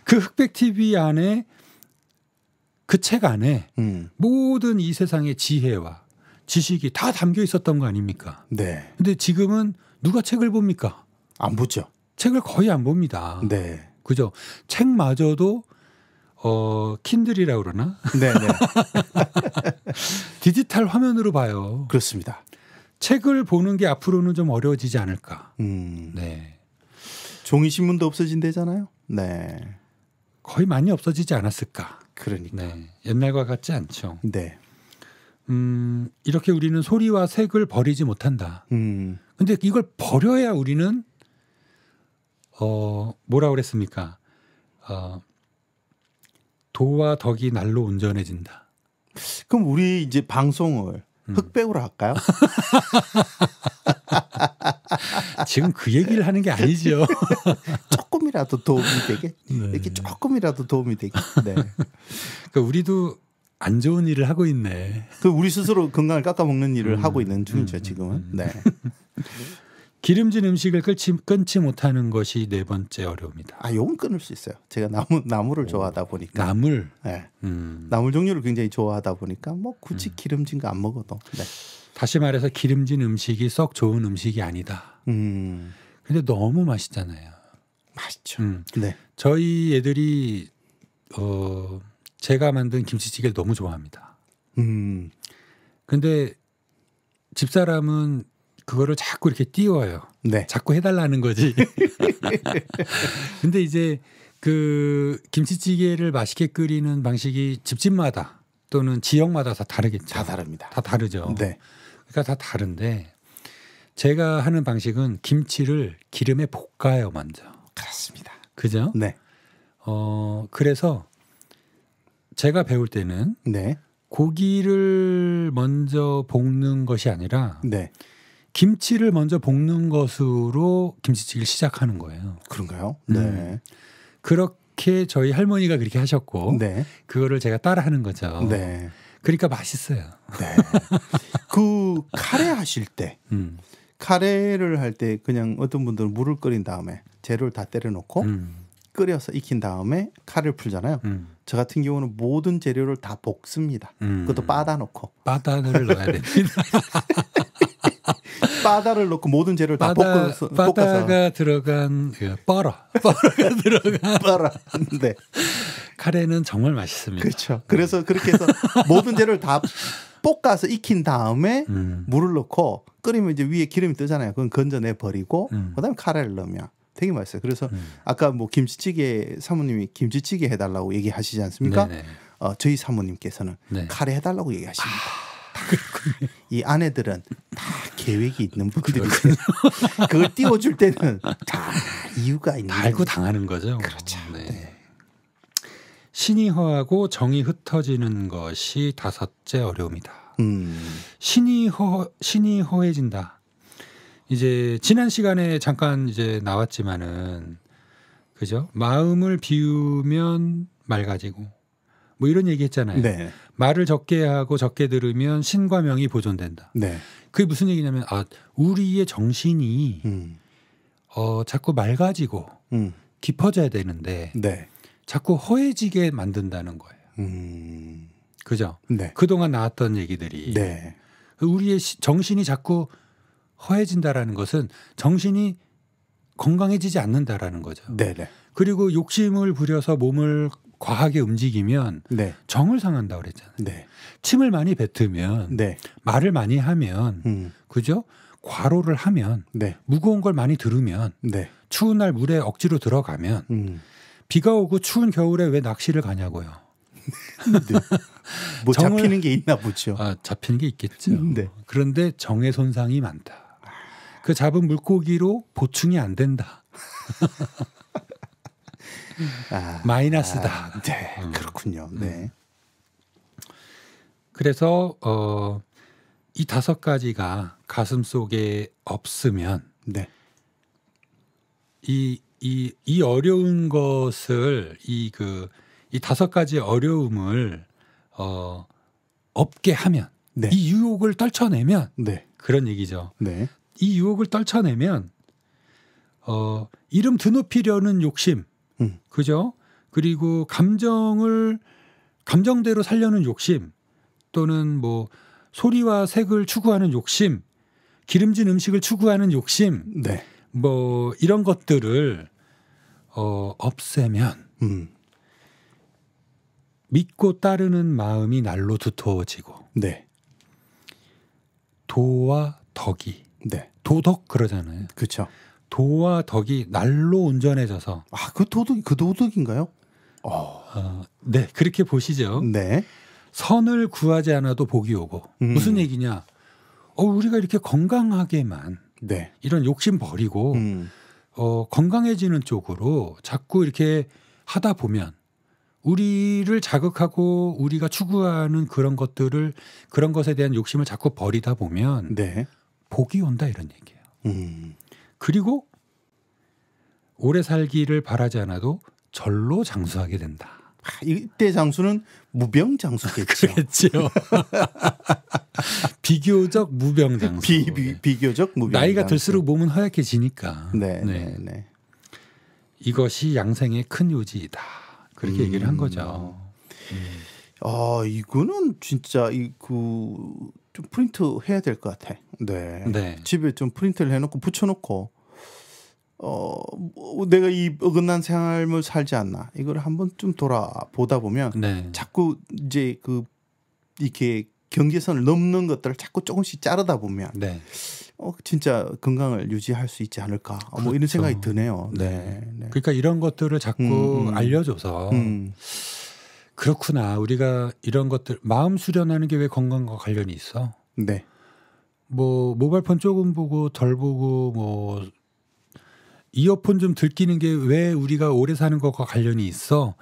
B: 그 흑백 TV 안에 그 책 안에 모든 이 세상의 지혜와 지식이 다 담겨 있었던 거 아닙니까?
A: 네.
B: 근데 지금은 누가 책을 봅니까?
A: 안 보죠.
B: 책을 거의 안 봅니다.
A: 네.
B: 그죠? 책마저도 킨들이라고 그러나?
A: 네, 네.
B: 디지털 화면으로 봐요.
A: 그렇습니다.
B: 책을 보는 게 앞으로는 좀 어려워지지 않을까. 네.
A: 종이 신문도 없어진대잖아요. 네.
B: 거의 많이 없어지지 않았을까.
A: 그러니까.
B: 네. 옛날과 같지 않죠.
A: 네.
B: 이렇게 우리는 소리와 색을 버리지 못한다. 근데 이걸 버려야 우리는 뭐라 그랬습니까? 도와 덕이 날로 온전해진다.
A: 그럼 우리 이제 방송을 흑백으로 할까요?
B: 지금 그 얘기를 하는 게 아니죠.
A: 조금이라도 도움이 되게
B: 네.
A: 이렇게 조금이라도 도움이 되게. 네.
B: 그러니까 우리도 안 좋은 일을 하고 있네.
A: 그 우리 스스로 건강을 깎아먹는 일을 하고 있는 중이죠 지금은. 네.
B: 기름진 음식을 끊지 못하는 것이 네 번째 어려움이다.
A: 아, 요건 끊을 수 있어요. 제가 나물을 좋아하다 보니까.
B: 나물.
A: 네. 나물 종류를 굉장히 좋아하다 보니까 뭐 굳이 기름진 거 안 먹어도. 네.
B: 다시 말해서 기름진 음식이 썩 좋은 음식이 아니다. 근데 너무 맛있잖아요.
A: 맛있죠. 네.
B: 저희 애들이 제가 만든 김치찌개를 너무 좋아합니다. 근데 집사람은 그거를 자꾸 이렇게 띄워요.
A: 네.
B: 자꾸 해달라는 거지. 근데 이제 그 김치찌개를 맛있게 끓이는 방식이 집집마다 또는 지역마다 다 다르겠죠.
A: 다 다릅니다.
B: 다 다르죠.
A: 네.
B: 그러니까 다 다른데 제가 하는 방식은 김치를 기름에 볶아요, 먼저.
A: 그렇습니다.
B: 그죠?
A: 네.
B: 그래서 제가 배울 때는
A: 네.
B: 고기를 먼저 볶는 것이 아니라
A: 네.
B: 김치를 먼저 볶는 것으로 김치찌개를 시작하는 거예요.
A: 그런가요? 네.
B: 그렇게 저희 할머니가 그렇게 하셨고
A: 네.
B: 그거를 제가 따라하는 거죠.
A: 네.
B: 그러니까 맛있어요.
A: 네. 그 카레 하실 때 카레를 할 때 그냥 어떤 분들은 물을 끓인 다음에 재료를 다 때려 놓고 끓여서 익힌 다음에 카레를 풀잖아요. 저 같은 경우는 모든 재료를 다 볶습니다. 그것도 빠다 놓고.
B: 빠다를 넣어야 됩니다.
A: 빠다를 넣고 모든 재료를 다 볶아서.
B: 빠다가 들어간 빠라가 들어간
A: 빠라. 네.
B: 카레는 정말 맛있습니다.
A: 그렇죠. 그래서 그렇게 해서 모든 재료를 다 볶아서 익힌 다음에 물을 넣고 끓이면 이제 위에 기름이 뜨잖아요. 그건 건져내 버리고 그다음에 카레를 넣으면 되게 맛있어요. 그래서 아까 뭐 김치찌개 사모님이 김치찌개 해달라고 얘기하시지 않습니까? 저희 사모님께서는
B: 네.
A: 카레 해달라고 얘기하십니다. 이 아내들은 다 계획이 있는 분들이에요. 그걸 띄워줄 때는 다 이유가 있는.
B: 다 알고 당하는 거죠.
A: 그렇죠.
B: 네.
A: 네.
B: 신이 허하고 정이 흩어지는 것이 다섯째 어려움이다. 신이 허해진다. 이제 지난 시간에 잠깐 이제 나왔지만은 그죠? 마음을 비우면 맑아지고 뭐 이런 얘기 했잖아요.
A: 네.
B: 말을 적게 하고 적게 들으면 신과 명이 보존된다.
A: 네.
B: 그게 무슨 얘기냐면 우리의 정신이 자꾸 맑아지고 깊어져야 되는데
A: 네.
B: 자꾸 허해지게 만든다는 거예요. 그죠?
A: 네.
B: 그동안 나왔던 얘기들이
A: 네.
B: 우리의 정신이 자꾸 허해진다라는 것은 정신이 건강해지지 않는다라는 거죠.
A: 네. 네.
B: 그리고 욕심을 부려서 몸을 과하게 움직이면
A: 네.
B: 정을 상한다고 그랬잖아요.
A: 네.
B: 침을 많이 뱉으면
A: 네.
B: 말을 많이 하면 그죠? 과로를 하면
A: 네.
B: 무거운 걸 많이 들으면
A: 네.
B: 추운 날 물에 억지로 들어가면 비가 오고 추운 겨울에 왜 낚시를 가냐고요.
A: 네. 뭐 잡히는 게 있나 보죠.
B: 잡히는 게 있겠죠.
A: 네.
B: 그런데 정의 손상이 많다. 그 잡은 물고기로 보충이 안 된다. 마이너스다.
A: 네, 그렇군요. 네.
B: 그래서 이 다섯 가지가 가슴 속에 없으면
A: 네.
B: 이 이 어려운 것을 이 5가지 어려움을 없게 하면
A: 네.
B: 이 유혹을 떨쳐내면
A: 네.
B: 그런 얘기죠.
A: 네.
B: 이 유혹을 떨쳐내면 이름 드높이려는 욕심, 그죠? 그리고 감정대로 살려는 욕심, 또는 뭐 소리와 색을 추구하는 욕심, 기름진 음식을 추구하는 욕심,
A: 네.
B: 뭐 이런 것들을 없애면 믿고 따르는 마음이 날로 두터워지고,
A: 네.
B: 도와 덕이,
A: 네.
B: 도덕 그러잖아요.
A: 그렇죠.
B: 도와 덕이 날로 온전해져서,
A: 그 도덕인가요?
B: 네, 그렇게 보시죠.
A: 네.
B: 선을 구하지 않아도 복이 오고. 무슨 얘기냐? 우리가 이렇게 건강하게만
A: 네.
B: 이런 욕심 버리고 건강해지는 쪽으로 자꾸 이렇게 하다 보면, 우리를 자극하고 우리가 추구하는 그런 것에 대한 욕심을 자꾸 버리다 보면
A: 네.
B: 복이 온다, 이런 얘기예요. 그리고 오래 살기를 바라지 않아도 절로 장수하게 된다.
A: 이때 장수는 무병장수겠죠.
B: 그렇죠. 비교적 무병장수.
A: 비교적 무병장수.
B: 나이가 들수록 몸은 허약해지니까.
A: 네. 네.
B: 이것이 양생의 큰 요지이다. 그렇게 얘기를 한 거죠.
A: 이거는 진짜 좀 프린트 해야 될 것 같아. 네.
B: 네.
A: 집에 좀 프린트를 해놓고 붙여놓고 내가 이 어긋난 삶을 살지 않나, 이걸 한번 좀 돌아보다 보면
B: 네.
A: 자꾸 이제 이렇게 경계선을 넘는 것들을 자꾸 조금씩 자르다 보면
B: 네.
A: 진짜 건강을 유지할 수 있지 않을까.
B: 그렇죠.
A: 뭐 이런 생각이 드네요.
B: 네. 그러니까 이런 것들을 자꾸 알려줘서 그렇구나. 우리가 이런 것들, 마음 수련하는 게 왜 건강과 관련이 있어?
A: 네.
B: 뭐 모바일폰 조금 보고 덜 보고 뭐 이어폰 좀 덜 끼는 게 왜 우리가 오래 사는 것과 관련이 있어?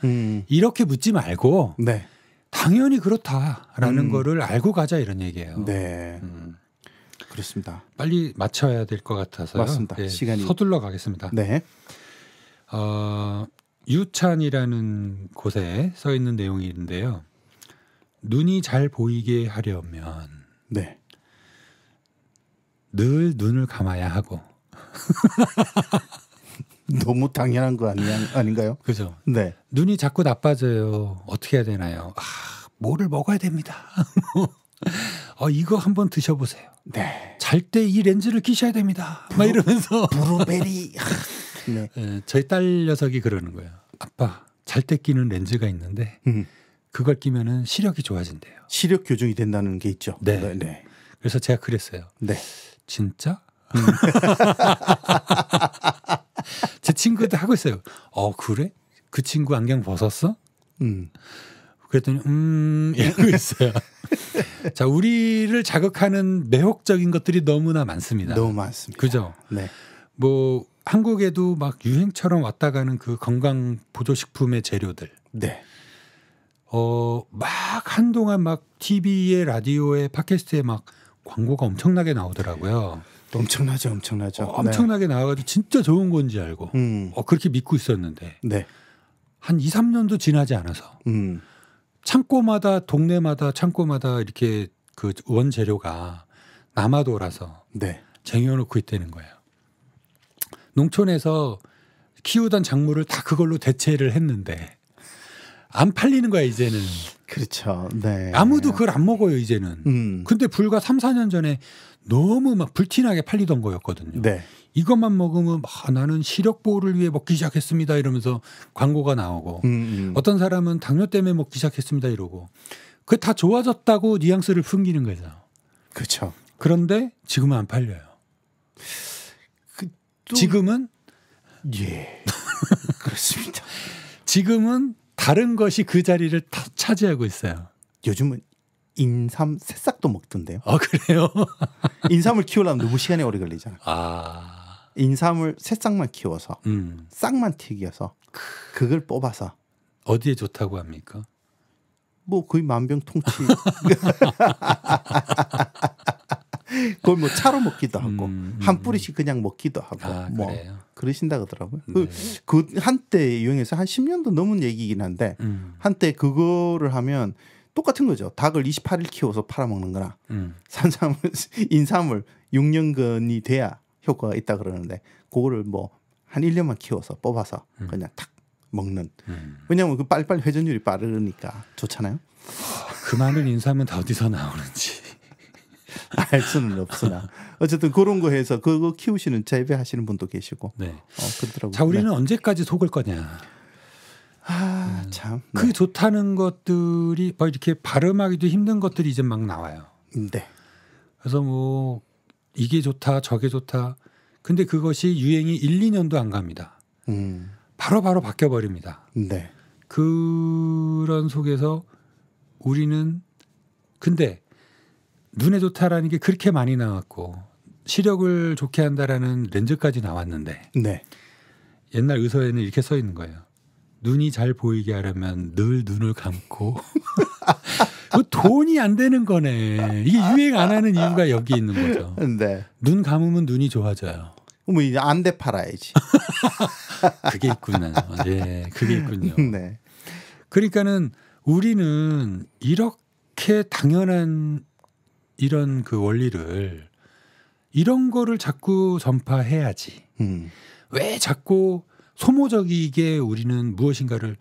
B: 이렇게 묻지 말고
A: 네.
B: 당연히 그렇다라는 거를 알고 가자, 이런 얘기예요.
A: 네. 그렇습니다.
B: 빨리 맞춰야 될 것 같아서요.
A: 맞습니다.
B: 네,
A: 시간이
B: 서둘러 가겠습니다.
A: 네.
B: 유찬이라는 곳에 써 있는 내용이 있는데요. 눈이 잘 보이게 하려면
A: 네.
B: 늘 눈을 감아야 하고.
A: 너무 당연한 거 아닌가요?
B: 그죠?
A: 네.
B: 눈이 자꾸 나빠져요. 어떻게 해야 되나요? 뭐를 먹어야 됩니다. 이거 한번 드셔보세요.
A: 네.
B: 잘 때 이 렌즈를 끼셔야 됩니다. 막 이러면서
A: 브루베리.
B: 네. 저희 딸 녀석이 그러는 거예요. 아빠, 잘 때 끼는 렌즈가 있는데 그걸 끼면은 시력이 좋아진대요.
A: 시력 교정이 된다는 게 있죠.
B: 네.
A: 네.
B: 그래서 제가 그랬어요.
A: 네.
B: 진짜? 제 친구도 하고 있어요. 그래? 그 친구 안경 벗었어? 그랬더니 이러고 있어요. 자, 우리를 자극하는 매혹적인 것들이 너무나 많습니다.
A: 너무 많습니다.
B: 그죠?
A: 네.
B: 뭐 한국에도 막 유행처럼 왔다 가는 그 건강 보조식품의 재료들.
A: 네.
B: 막 한동안 막 TV에, 라디오에, 팟캐스트에 막 광고가 엄청나게 나오더라고요.
A: 엄청나죠.
B: 엄청나게 나와가지고 진짜 좋은 건지 알고 그렇게 믿고 있었는데
A: 네.
B: 한 2, 3년도 지나지 않아서 창고마다, 동네마다 창고마다 이렇게 그 원재료가 남아돌아서
A: 네.
B: 쟁여놓고 있다는 거예요. 농촌에서 키우던 작물을 다 그걸로 대체를 했는데 안 팔리는 거야, 이제는.
A: 그렇죠. 네.
B: 아무도 그걸 안 먹어요, 이제는. 근데 불과 3, 4년 전에 너무 막 불티나게 팔리던 거였거든요.
A: 네.
B: 이것만 먹으면 나는 시력 보호를 위해 먹기 시작했습니다 이러면서 광고가 나오고 어떤 사람은 당뇨 때문에 먹기 시작했습니다 이러고, 그게 다 좋아졌다고 뉘앙스를 풍기는 거죠.
A: 그렇죠.
B: 그런데 지금은 안 팔려요. 지금은
A: 예. 그렇습니다.
B: 지금은 다른 것이 그 자리를 다 차지하고 있어요.
A: 요즘은 인삼 새싹도 먹던데요.
B: 그래요?
A: 인삼을 키우려면 너무 시간이 오래 걸리잖아. 인삼을 새싹만 키워서 싹만 튀겨서 그걸 뽑아서
B: 어디에 좋다고 합니까?
A: 뭐 거의 만병통치. 그걸 뭐 차로 먹기도 하고 한 뿌리씩 그냥 먹기도 하고 뭐
B: 그래요?
A: 그러신다 그러더라고요.
B: 네.
A: 그 한때 유행해서 한 10년도 넘은 얘기긴 한데 한때 그거를 하면 똑같은 거죠. 닭을 28일 키워서 팔아먹는 거나 산삼을 인삼을 6년근이 돼야 효과가 있다 그러는데 그거를 뭐 한 1년만 키워서 뽑아서 그냥 탁 먹는. 왜냐하면 그 빨리빨리 회전율이 빠르니까 좋잖아요.
B: 그 많은 인삼은 다 어디서 나오는지
A: 알 수는 없으나 어쨌든 그런 거 해서 그거 키우시는 재배하시는 분도 계시고.
B: 네.
A: 그렇더라고요.
B: 자, 우리는
A: 네.
B: 언제까지 속을 거냐.
A: 참. 네.
B: 그 좋다는 것들이 뭐 이렇게 발음하기도 힘든 것들이 이제 막 나와요.
A: 네.
B: 그래서 뭐 이게 좋다 저게 좋다. 근데 그것이 유행이 1, 2년도 안 갑니다. 바로바로 바뀌어버립니다.
A: 네.
B: 그런 속에서 우리는 근데 눈에 좋다라는 게 그렇게 많이 나왔고 시력을 좋게 한다라는 렌즈까지 나왔는데
A: 네.
B: 옛날 의서에는 이렇게 써 있는 거예요. 눈이 잘 보이게 하려면 늘 눈을 감고 돈이 안 되는 거네. 이게 유행 안 하는 이유가 여기 있는 거죠.
A: 네.
B: 눈 감으면 눈이 좋아져요.
A: 뭐 이제 안대 팔아야지.
B: 그게 있구나. 예, 그게 있군요.
A: 네.
B: 그러니까는 우리는 이렇게 당연한 이런 그 원리를 이런 거를 자꾸 전파해야지. 왜 자꾸 소모적이게 우리는 무엇인가를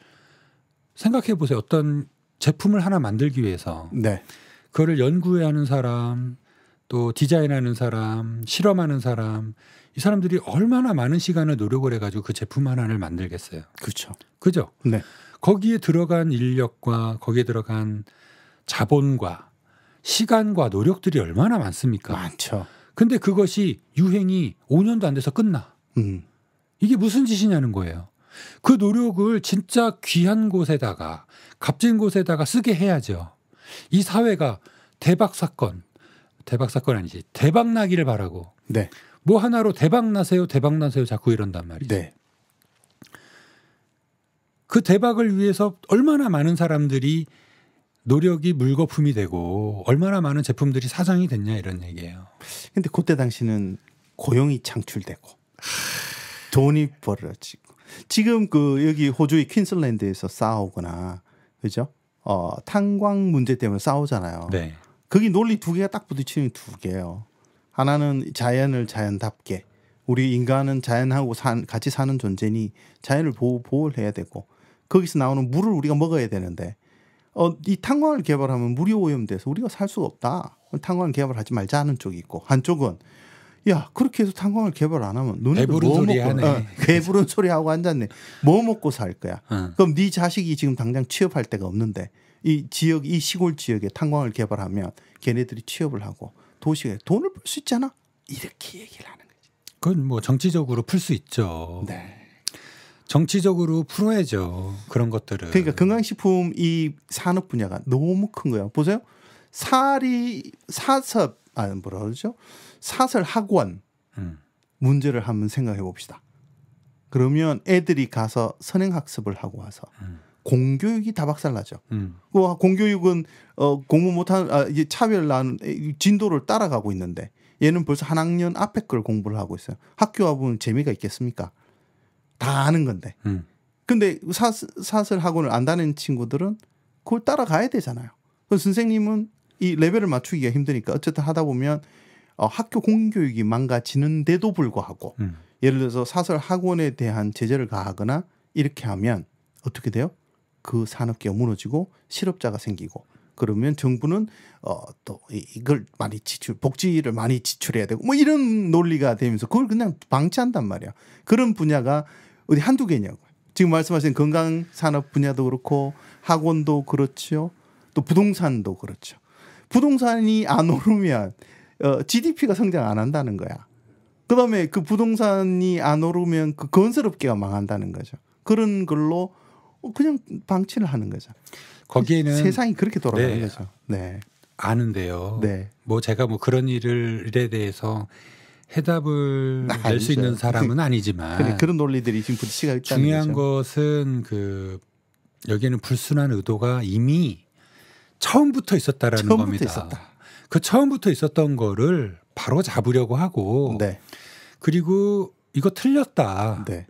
B: 생각해 보세요. 어떤 제품을 하나 만들기 위해서
A: 네.
B: 그거를 연구하는 사람, 또 디자인하는 사람, 실험하는 사람, 이 사람들이 얼마나 많은 시간을 노력을 해가지고 그 제품 하나를 만들겠어요.
A: 그렇죠.
B: 그죠?
A: 네.
B: 거기에 들어간 인력과 거기에 들어간 자본과 시간과 노력들이 얼마나 많습니까?
A: 많죠.
B: 근데 그것이 유행이 5년도 안 돼서 끝나. 이게 무슨 짓이냐는 거예요. 그 노력을 진짜 귀한 곳에다가 값진 곳에다가 쓰게 해야죠. 이 사회가 대박 사건 아니지. 대박 나기를 바라고.
A: 네.
B: 뭐 하나로 대박 나세요 자꾸 이런단 말이죠.
A: 네.
B: 그 대박을 위해서 얼마나 많은 사람들이 노력이 물거품이 되고 얼마나 많은 제품들이 사장이 됐냐 이런 얘기예요.
A: 근데 그때 당시는 고용이 창출되고 돈이 벌어지고 지금 그 여기 호주의 퀸슬랜드에서 싸우거나 그죠? 탄광 문제 때문에 싸우잖아요.
B: 네.
A: 거기 논리 두 개가 딱 부딪히는 두 개예요. 하나는 자연을 자연답게 우리 인간은 자연하고 같이 사는 존재니 자연을 보호를 해야 되고 거기서 나오는 물을 우리가 먹어야 되는데 이 탄광을 개발하면 물이 오염돼서 우리가 살 수가 없다. 탄광을 개발하지 말자는 쪽이 있고 한쪽은 야 그렇게 해서 탄광을 개발 안 하면 너네들 뭐
B: 소리
A: 먹고
B: 하네.
A: 배부른 소리 하고 앉았네. 뭐 먹고 살 거야. 그럼 네 자식이 지금 당장 취업할 데가 없는데 이 지역 이 시골 지역에 탄광을 개발하면 걔네들이 취업을 하고 도시에 돈을 벌 수 있잖아. 이렇게 얘기를 하는 거지.
B: 그건 뭐 정치적으로 풀 수 있죠.
A: 네.
B: 정치적으로 풀어야죠. 그런 것들을.
A: 그러니까 건강식품 이 산업 분야가 너무 큰 거예요. 보세요. 사설 학원 문제를 한번 생각해 봅시다. 그러면 애들이 가서 선행학습을 하고 와서 공교육이 다 박살나죠. 공교육은 공부 못한 이제 차별난 진도를 따라가고 있는데 얘는 벌써 한 학년 앞에 걸 공부를 하고 있어요. 학교 와보면 재미가 있겠습니까? 다 아는 건데. 근데 사설 학원을 안 다니는 친구들은 그걸 따라가야 되잖아요. 그래서 선생님은 이 레벨을 맞추기가 힘드니까 어쨌든 하다 보면 학교 공교육이 망가지는데도 불구하고 예를 들어서 사설 학원에 대한 제재를 가하거나 이렇게 하면 어떻게 돼요? 그 산업계가 무너지고 실업자가 생기고 그러면 정부는 또 이걸 많이 복지를 많이 지출해야 되고 뭐 이런 논리가 되면서 그걸 그냥 방치한단 말이야. 그런 분야가 어디 한두 개냐고요. 지금 말씀하신 건강 산업 분야도 그렇고 학원도 그렇죠. 또 부동산도 그렇죠. 부동산이 안 오르면 GDP가 성장 안 한다는 거야. 그다음에 그 부동산이 안 오르면 그 건설업계가 망한다는 거죠. 그런 걸로 그냥 방치를 하는 거죠.
B: 거기에는
A: 세상이 그렇게 돌아가는
B: 네.
A: 거죠. 네.
B: 아는데요.
A: 네.
B: 뭐 제가 뭐 그런 일에 대해서 해답을 낼 수 있는 사람은 아니지만
A: 그런 논리들이 지금 부딪히가 있다는
B: 중요한
A: 거죠.
B: 것은 그 여기에는 불순한 의도가 이미 처음부터 있었다라는 겁니다.
A: 있었다.
B: 그 처음부터 있었던 거를 바로 잡으려고 하고
A: 네.
B: 그리고 이거 틀렸다.
A: 네.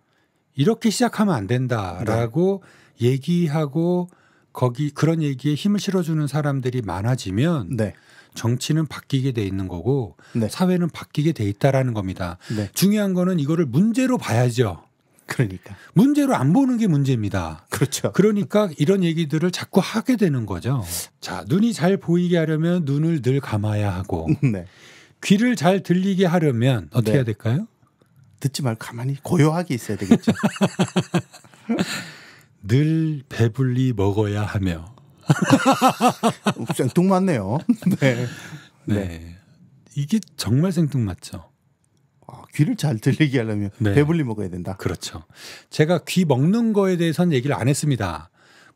B: 이렇게 시작하면 안 된다라고 얘기하고 거기 그런 얘기에 힘을 실어주는 사람들이 많아지면
A: 네.
B: 정치는 바뀌게 돼 있는 거고
A: 네.
B: 사회는 바뀌게 돼 있다라는 겁니다.
A: 네.
B: 중요한 거는 이거를 문제로 봐야죠.
A: 그러니까.
B: 문제로 안 보는 게 문제입니다.
A: 그렇죠.
B: 그러니까 이런 얘기들을 자꾸 하게 되는 거죠. 자, 눈이 잘 보이게 하려면 눈을 늘 감아야 하고
A: 네.
B: 귀를 잘 들리게 하려면 어떻게
A: 네.
B: 해야 될까요?
A: 듣지 말고 가만히 고요하게 있어야 되겠죠.
B: 늘 배불리 먹어야 하며.
A: 생뚱맞네요. 네.
B: 네.
A: 네.
B: 이게 정말 생뚱맞죠.
A: 귀를 잘 들리게 하려면
B: 네.
A: 배불리 먹어야 된다.
B: 그렇죠. 제가 귀 먹는 거에 대해서는 얘기를 안 했습니다.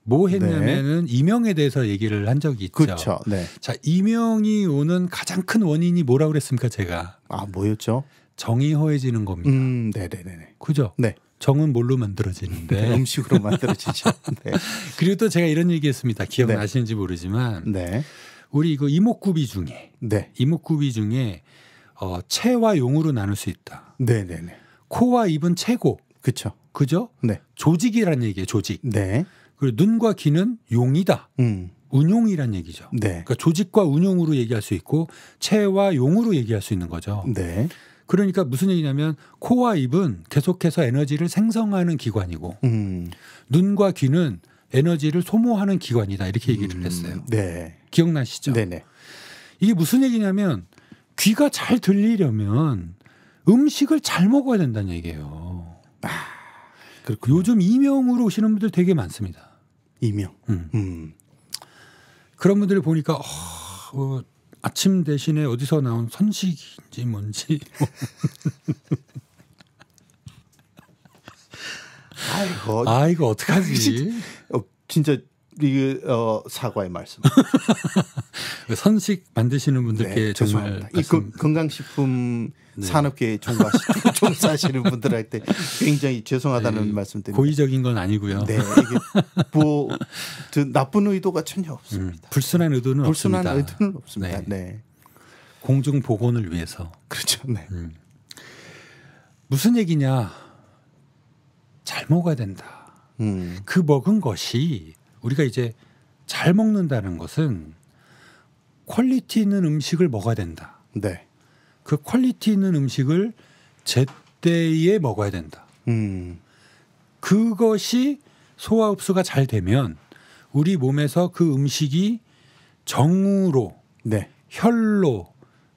B: 뭐 했냐면은 이명에 대해서 얘기를 한 적이 있죠.
A: 그렇죠. 네.
B: 자, 이명이 오는 가장 큰 원인이 뭐라고 그랬습니까, 제가?
A: 뭐였죠?
B: 정이 허해지는 겁니다.
A: 네네네.
B: 그죠?
A: 네.
B: 정은 뭘로 만들어지는데
A: 음식으로 만들어지죠. 네.
B: 그리고 또 제가 이런 얘기했습니다. 기억나시는지
A: 네.
B: 모르지만
A: 네.
B: 우리 이거 이목구비 중에
A: 네.
B: 체와 용으로 나눌 수 있다.
A: 네네네.
B: 코와 입은 체고,
A: 그렇죠.
B: 그죠?
A: 네.
B: 조직이라는 얘기예요. 조직.
A: 네.
B: 그리고 눈과 귀는 용이다. 운용이란 얘기죠.
A: 네.
B: 그러니까 조직과 운용으로 얘기할 수 있고 체와 용으로 얘기할 수 있는 거죠.
A: 네.
B: 그러니까 무슨 얘기냐면 코와 입은 계속해서 에너지를 생성하는 기관이고 눈과 귀는 에너지를 소모하는 기관이다. 이렇게 얘기를 했어요.
A: 네.
B: 기억나시죠?
A: 네네.
B: 이게 무슨 얘기냐면 귀가 잘 들리려면 음식을 잘 먹어야 된다는 얘기예요.
A: 그렇군요.
B: 요즘 이명으로 오시는 분들 되게 많습니다.
A: 이명.
B: 그런 분들을 보니까 아침 대신에 어디서 나온 선식인지 뭔지
A: 아이고.
B: 이거 어떡하지?
A: 진짜 이게 사과의 말씀.
B: 선식 만드시는 분들께
A: 네,
B: 정말
A: 이 건강식품
B: 네.
A: 산업계에 종사하시는 분들한테 굉장히 죄송하다는 말씀드립니다.
B: 고의적인 건 아니고요.
A: 네, 이게 나쁜 의도가 전혀 없습니다.
B: 불순한 의도는
A: 불순한
B: 없습니다.
A: 의도는 없습니다.
B: 네.
A: 네.
B: 공중 보건을 위해서.
A: 그렇죠. 네.
B: 무슨 얘기냐? 잘 먹어야 된다. 그 먹은 것이 우리가 이제 잘 먹는다는 것은 퀄리티 있는 음식을 먹어야 된다.
A: 네.
B: 그 퀄리티 있는 음식을 제때에 먹어야 된다. 그것이 소화 흡수가 잘 되면 우리 몸에서 그 음식이 정으로,
A: 네.
B: 혈로,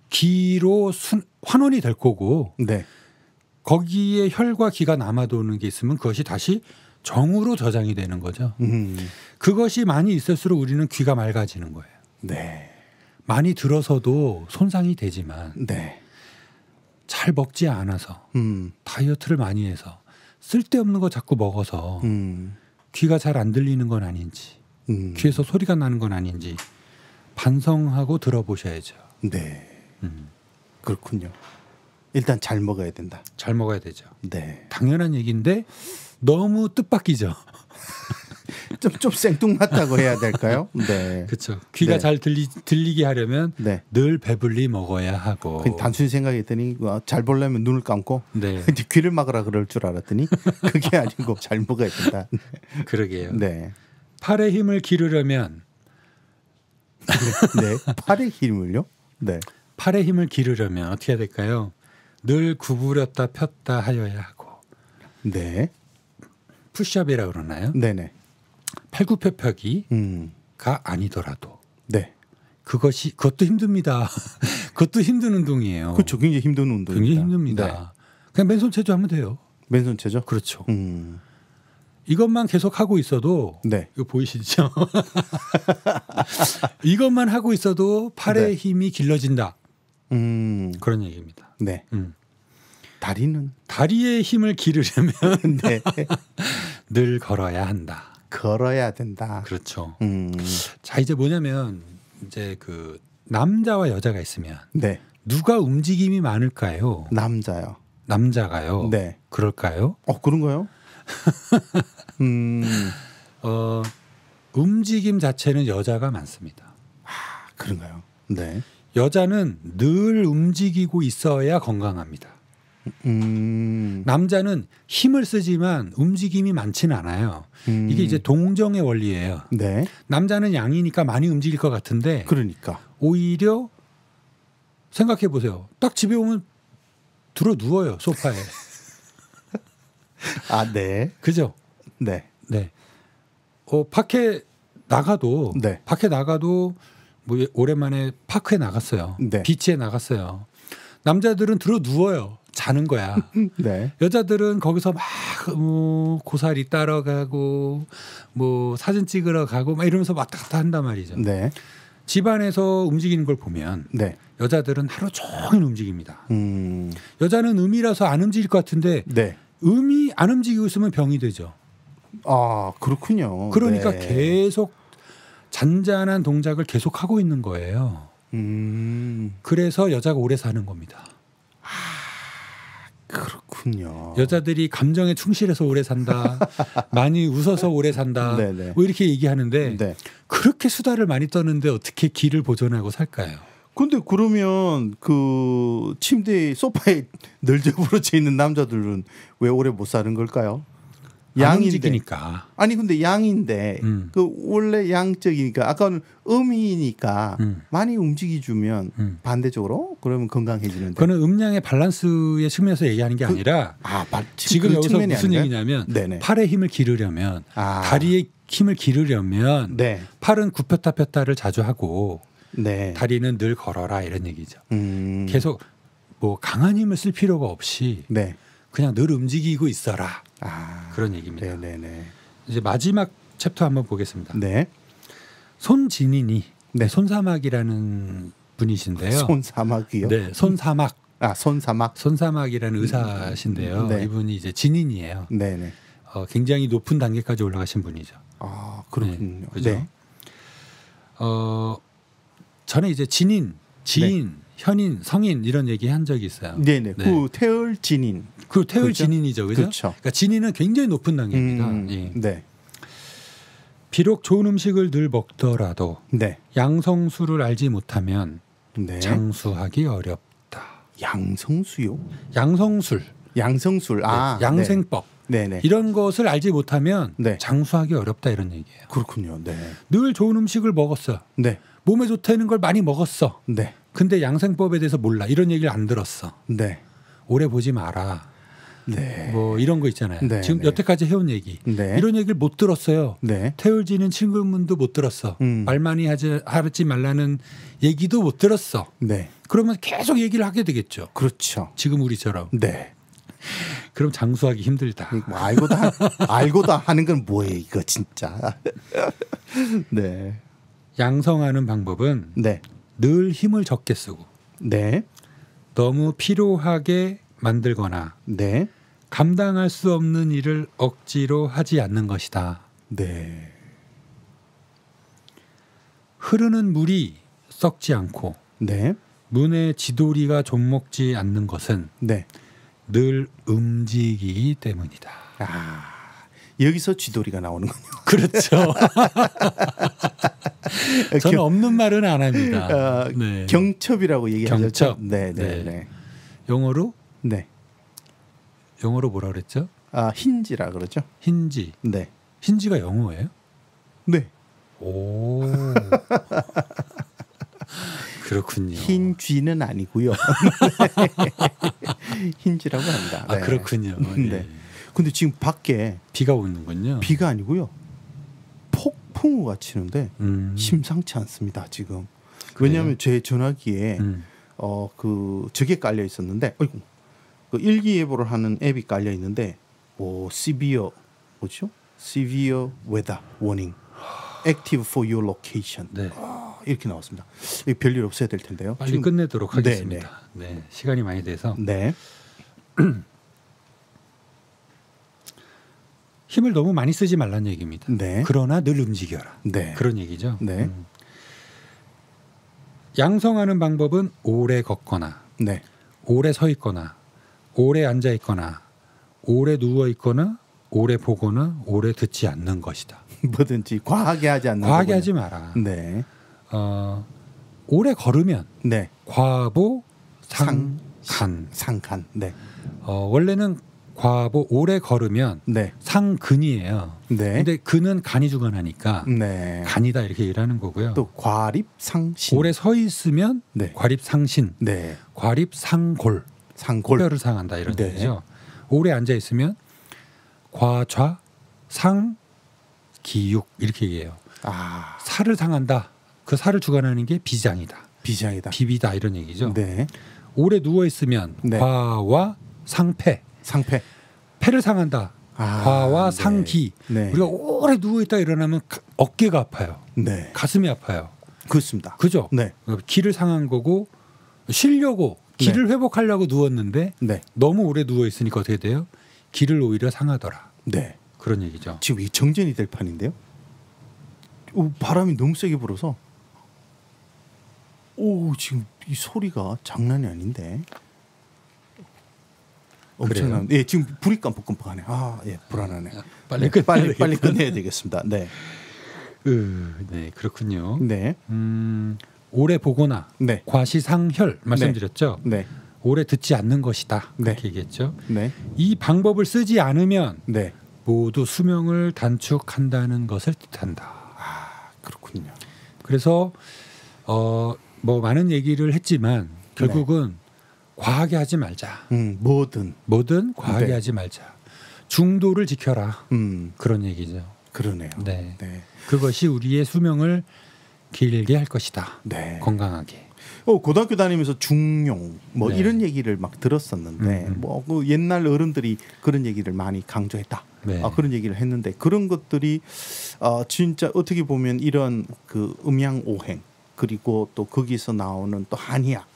B: 기로 환원이 될 거고
A: 네.
B: 거기에 혈과 기가 남아도는 게 있으면 그것이 다시 정으로 저장이 되는 거죠. 그것이 많이 있을수록 우리는 귀가 맑아지는 거예요.
A: 네.
B: 많이 들어서도 손상이 되지만
A: 네.
B: 잘 먹지 않아서 다이어트를 많이 해서 쓸데없는 거 자꾸 먹어서 귀가 잘 안 들리는 건 아닌지 귀에서 소리가 나는 건 아닌지 반성하고 들어보셔야죠.
A: 네. 그렇군요. 일단 잘 먹어야 된다.
B: 잘 먹어야 되죠.
A: 네.
B: 당연한 얘기인데 너무 뜻밖이죠.
A: 좀 생뚱맞다고 해야 될까요? 네.
B: 그렇죠. 귀가
A: 네.
B: 잘 들리게 하려면
A: 네.
B: 늘 배불리 먹어야 하고.
A: 단순히 생각했더니 잘 보려면 눈을 감고
B: 네.
A: 이제 귀를 막으라 그럴 줄 알았더니 그게 아니고 잘 먹어야 된다.
B: 그러게요.
A: 네.
B: 팔에 힘을 기르려면
A: 네. 팔의 힘을요? 네.
B: 팔에 힘을 기르려면 어떻게 해야 될까요? 늘 구부렸다 폈다 하여야 하고.
A: 네.
B: 푸시업이라고 그러나요?
A: 네네.
B: 팔굽혀펴기가 아니더라도
A: 네.
B: 그것도 힘듭니다. 그것도 힘든 운동이에요.
A: 그렇죠. 굉장히 힘든 운동입니다.
B: 굉장히 힘듭니다.
A: 네.
B: 그냥 맨손 체조하면 돼요.
A: 맨손체죠?
B: 그렇죠.
A: 음.
B: 이것만 계속 하고 있어도
A: 네.
B: 이거 보이시죠? 이것만 하고 있어도 팔의
A: 네.
B: 힘이 길러진다. 그런 얘기입니다.
A: 네. 다리는
B: 다리의 힘을 기르려면
A: 네.
B: 늘 걸어야 한다.
A: 걸어야 된다.
B: 그렇죠. 자, 이제 뭐냐면 이제 그 남자와 여자가 있으면
A: 네.
B: 누가 움직임이 많을까요?
A: 남자요.
B: 남자가요.
A: 네.
B: 그럴까요?
A: 그런가요?
B: 움직임 자체는 여자가 많습니다.
A: 그런가요? 네.
B: 여자는 늘 움직이고 있어야 건강합니다. 남자는 힘을 쓰지만 움직임이 많지는 않아요. 이게 이제 동정의 원리예요.
A: 네.
B: 남자는 양이니까 많이 움직일 것 같은데
A: 그러니까
B: 오히려 생각해 보세요. 딱 집에 오면 들어 누워요 소파에.
A: 아, 네.
B: 그죠?
A: 네.
B: 네. 밖에 나가도
A: 네.
B: 밖에 나가도 뭐 오랜만에 파크에 나갔어요.
A: 네.
B: 비치에 나갔어요. 남자들은 들어 누워요. 자는 거야.
A: 네.
B: 여자들은 거기서 막 고사리 따러 가고 뭐 사진 찍으러 가고 막 이러면서 왔다 갔다 한단 말이죠.
A: 네.
B: 집안에서 움직이는 걸 보면
A: 네.
B: 여자들은 하루 종일 움직입니다.
A: 음.
B: 여자는 음이라서 안 움직일 것 같은데
A: 네.
B: 음이 안 움직이고 있으면 병이 되죠.
A: 아, 그렇군요.
B: 그러니까
A: 네.
B: 계속 잔잔한 동작을 계속 하고 있는 거예요. 그래서 여자가 오래 사는 겁니다.
A: 그렇군요.
B: 여자들이 감정에 충실해서 오래 산다. 많이 웃어서 오래 산다.
A: 네네.
B: 뭐 이렇게 얘기하는데
A: 네.
B: 그렇게 수다를 많이 떠는데 어떻게 기를 보존하고 살까요?
A: 근데 그러면 그 침대 소파에 널저부러져 있는 남자들은 왜 오래 못 사는 걸까요?
B: 안 움직이니까.
A: 아니 근데 양인데 그 원래 양적이니까 아까는 음이니까 많이 움직여주면 반대적으로 그러면 건강해지는데.
B: 그거는 음양의 밸런스의 측면에서 얘기하는 게 아니라 지금
A: 그
B: 여기서 무슨
A: 아닌가요?
B: 얘기냐면
A: 네네.
B: 팔에 힘을 기르려면 다리에 힘을 기르려면
A: 네.
B: 팔은 굽혔다 폈다를 자주 하고
A: 네.
B: 다리는 늘 걸어라 이런 얘기죠.
A: 계속
B: 계속 뭐 강한 힘을 쓸 필요가 없이
A: 네.
B: 그냥 늘 움직이고 있어라. 그런 얘기입니다.
A: 네네네.
B: 이제 마지막 챕터 한번 보겠습니다.
A: 네.
B: 손진인이
A: 네.
B: 손사막이라는 분이신데요.
A: 손사막이요?
B: 네, 손사막.
A: 손사막.
B: 손사막이라는 의사신데요.
A: 네.
B: 이분이 이제 진인이에요.
A: 네네.
B: 굉장히 높은 단계까지 올라가신 분이죠.
A: 그렇군요.
B: 네, 그죠?
A: 네.
B: 전에 이제 진인, 지인, 현인, 성인 이런 얘기 한 적이 있어요.
A: 네네.
B: 네.
A: 그 태을 진인.
B: 그 태울
A: 그렇죠?
B: 진인이죠, 그죠?
A: 그렇죠.
B: 그러니까 진인은 굉장히 높은 단계입니다. 예.
A: 네.
B: 비록 좋은 음식을 늘 먹더라도
A: 네.
B: 양성수를 알지 못하면
A: 네.
B: 장수하기 어렵다.
A: 양성수요?
B: 양성술,
A: 양성술.
B: 양생법
A: 네네.
B: 이런 것을 알지 못하면
A: 네.
B: 장수하기 어렵다 이런 얘기예요.
A: 그렇군요. 네.
B: 늘 좋은 음식을 먹었어.
A: 네.
B: 몸에 좋다는 걸 많이 먹었어.
A: 네.
B: 근데 양생법에 대해서 몰라. 이런 얘기를 안 들었어.
A: 네.
B: 오래 보지 마라.
A: 네.
B: 뭐 이런 거 있잖아요.
A: 네,
B: 지금
A: 네.
B: 여태까지 해온 얘기.
A: 네.
B: 이런 얘기를 못 들었어요.
A: 네.
B: 태울지는 친구분도 못 들었어. 말 많이 하지 말라는 얘기도 못 들었어.
A: 네.
B: 그러면 계속 얘기를 하게 되겠죠.
A: 그렇죠.
B: 지금 우리처럼.
A: 네.
B: 그럼 장수하기 힘들다.
A: 뭐 알고 다 하는 건 뭐예요, 이거 진짜. 네.
B: 양성하는 방법은
A: 네.
B: 늘 힘을 적게 쓰고
A: 네.
B: 너무 피로하게 만들거나
A: 네.
B: 감당할 수 없는 일을 억지로 하지 않는 것이다.
A: 네.
B: 흐르는 물이 썩지 않고
A: 네.
B: 문의 지도리가 좀먹지 않는 것은
A: 네.
B: 늘 움직이기 때문이다.
A: 여기서 쥐돌이가 나오는군요.
B: 그렇죠. 저는 없는 말은 안 합니다. 네.
A: 경첩이라고 얘기하죠.
B: 경첩.
A: 네, 네,
B: 네.
A: 네.
B: 영어로
A: 네.
B: 뭐라 그랬죠?
A: 힌지라 그러죠.
B: 힌지.
A: 네.
B: 힌지가 영어예요?
A: 네.
B: 오. 그렇군요.
A: 흰 쥐는 아니고요. 흰지라고 합니다. 네.
B: 그렇군요.
A: 네. 근데 지금 밖에
B: 비가 오는군요.
A: 비가 아니고요. 폭풍우가 치는데 심상치 않습니다, 지금. 왜냐하면 제 전화기에 저게 깔려 있었는데 그 일기예보를 하는 앱이 깔려 있는데 severe 뭐죠? severe weather warning. active for your location.
B: 네.
A: 이렇게 나왔습니다. 별일 없어야 될 텐데요.
B: 빨리 끝내도록 하겠습니다. 네, 시간이 많이 돼서.
A: 네.
B: 힘을 너무 많이 쓰지 말라는 얘기입니다.
A: 네.
B: 그러나 늘 움직여라.
A: 네.
B: 그런 얘기죠.
A: 네.
B: 양성하는 방법은 오래 걷거나
A: 네.
B: 오래 서 있거나 오래 앉아 있거나 오래 누워 있거나 오래 보거나 오래 듣지 않는 것이다.
A: 뭐든지 과하게 하지 않는
B: 과하게
A: 거군요.
B: 하지 마라.
A: 네.
B: 오래 걸으면
A: 네.
B: 과보 상간.
A: 상간. 네.
B: 원래는 과보 오래 걸으면
A: 네.
B: 상근이에요.
A: 네.
B: 근데 근은 간이 주관하니까
A: 네.
B: 간이다 이렇게 일하는 거고요.
A: 또 과립상신.
B: 오래 서 있으면
A: 네.
B: 과립상신,
A: 네.
B: 과립상골,
A: 상골.
B: 뼈를 상한다 이런
A: 네.
B: 얘기죠. 오래 앉아 있으면 과좌상기육 이렇게 얘기해요.
A: 아,
B: 살을 상한다. 그 살을 주관하는 게 비장이다.
A: 비장이다.
B: 비비다 이런 얘기죠.
A: 네.
B: 오래 누워 있으면
A: 네.
B: 과와 상패,
A: 상패.
B: 폐를 상한다.
A: 아,
B: 과와
A: 네.
B: 상기.
A: 네.
B: 우리가 오래 누워 있다 일어나면 어깨가 아파요.
A: 네.
B: 가슴이 아파요.
A: 그렇습니다.
B: 그죠?
A: 네.
B: 기를 상한 거고 쉬려고 기를 회복하려고 누웠는데
A: 네.
B: 너무 오래 누워 있으니까 어떻게 돼요? 기를 오히려 상하더라.
A: 네.
B: 그런 얘기죠.
A: 지금 이 정전이 될 판인데요. 바람이 너무 세게 불어서 지금 이 소리가 장난이 아닌데. 엄청난. 예, 지금 불이 깜빡깜빡하네. 예, 불안하네. 빨리 끝내야 되겠습니다. 네.
B: 네, 그렇군요.
A: 네.
B: 오래 보거나
A: 네.
B: 과시상혈 말씀드렸죠.
A: 네.
B: 오래 듣지 않는 것이다. 그렇게
A: 네.
B: 얘기했죠.
A: 네.
B: 이 방법을 쓰지 않으면
A: 네.
B: 모두 수명을 단축한다는 것을 뜻한다.
A: 그렇군요.
B: 그래서 뭐 많은 얘기를 했지만 결국은 과하게 하지 말자.
A: 뭐든
B: 과하게
A: 네.
B: 하지 말자. 중도를 지켜라. 그런 얘기죠.
A: 그러네요.
B: 네.
A: 네.
B: 그것이 우리의 수명을 길게 할 것이다.
A: 네.
B: 건강하게.
A: 고등학교 다니면서 중용 뭐
B: 네.
A: 이런 얘기를 막 들었었는데 그 옛날 어른들이 그런 얘기를 많이 강조했다.
B: 네.
A: 그런 얘기를 했는데 그런 것들이 진짜 어떻게 보면 이런 그 음양 오행 그리고 또 거기서 나오는 또 한의학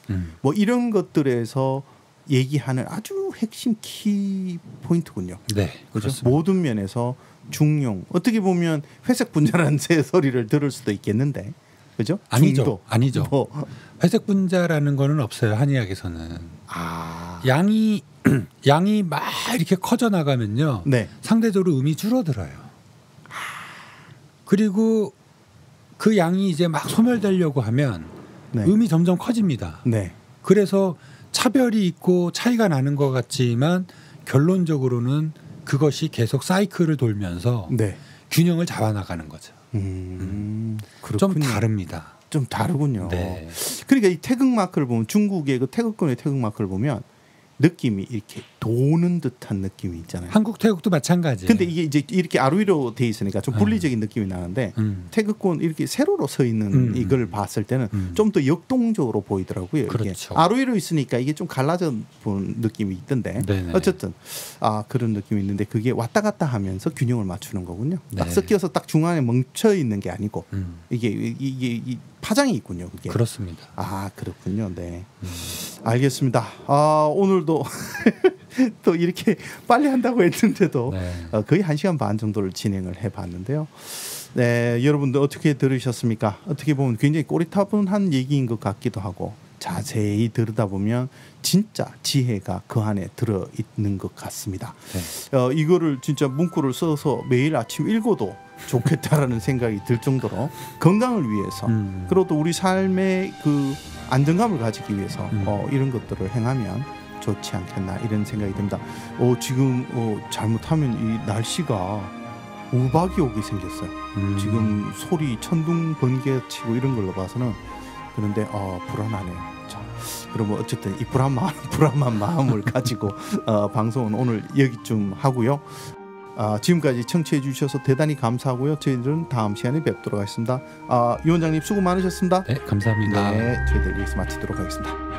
A: 뭐 이런 것들에서 얘기하는 아주 핵심 키 포인트군요.
B: 네,
A: 그렇죠?
B: 그렇습니다.
A: 모든 면에서 중용 어떻게 보면 회색 분자라는 새 소리를 들을 수도 있겠는데, 그죠?
B: 아니죠,
A: 중도.
B: 아니죠.
A: 뭐.
B: 회색 분자라는 거는 없어요. 한의학에서는 양이 막 이렇게 커져 나가면요,
A: 네.
B: 상대적으로 음이 줄어들어요. 그리고 그 양이 이제 막 소멸되려고 하면
A: 네.
B: 음이 점점 커집니다.
A: 네.
B: 그래서 차별이 있고 차이가 나는 것 같지만 결론적으로는 그것이 계속 사이클을 돌면서
A: 네.
B: 균형을 잡아나가는 거죠. 좀
A: 그렇군요.
B: 다릅니다.
A: 좀 다르군요.
B: 네.
A: 그러니까 이 태극마크를 보면 중국의 그 태극권의 태극마크를 보면 느낌이 이렇게 도는 듯한 느낌이 있잖아요.
B: 한국 태국도 마찬가지예요.
A: 근데 이게 이제 이렇게 아루이로 돼 있으니까 좀 분리적인 느낌이 나는데 태극권 이렇게 세로로 서 있는 이걸 봤을 때는 좀 더 역동적으로 보이더라고요. 이게.
B: 그렇죠.
A: 아루이로 있으니까 이게 좀 갈라져 본 느낌이 있던데
B: 네네.
A: 어쨌든 그런 느낌이 있는데 그게 왔다 갔다 하면서 균형을 맞추는 거군요. 딱
B: 네.
A: 섞여서 딱 중앙에 뭉쳐 있는 게 아니고 이게 파장이 있군요. 그게.
B: 그렇습니다.
A: 그렇군요. 네. 알겠습니다. 오늘도 또 이렇게 빨리 한다고 했는데도
B: 네.
A: 거의 1시간 반 정도를 진행을 해봤는데요. 네, 여러분들 어떻게 들으셨습니까? 어떻게 보면 굉장히 꼬리타분한 얘기인 것 같기도 하고 자세히 들여다보면 진짜 지혜가 그 안에 들어있는 것 같습니다.
B: 네.
A: 이거를 진짜 문구를 써서 매일 아침 읽어도 좋겠다라는 생각이 들 정도로 건강을 위해서 그리고 또 우리 삶의 그 안정감을 가지기 위해서 이런 것들을 행하면 좋지 않겠나 이런 생각이 듭니다. 지금 잘못하면 이 날씨가 우박이 오게 생겼어요. 지금 소리 천둥 번개 치고 이런 걸로 봐서는 그런데 불안하네요. 자, 그러면 어쨌든 이 불안한 마음을 가지고 방송은 오늘 여기쯤 하고요. 지금까지 청취해 주셔서 대단히 감사하고요. 저희들은 다음 시간에 뵙도록 하겠습니다. 유 원장님 수고 많으셨습니다.
B: 네, 감사합니다.
A: 네, 저희들 여기서 마치도록 하겠습니다.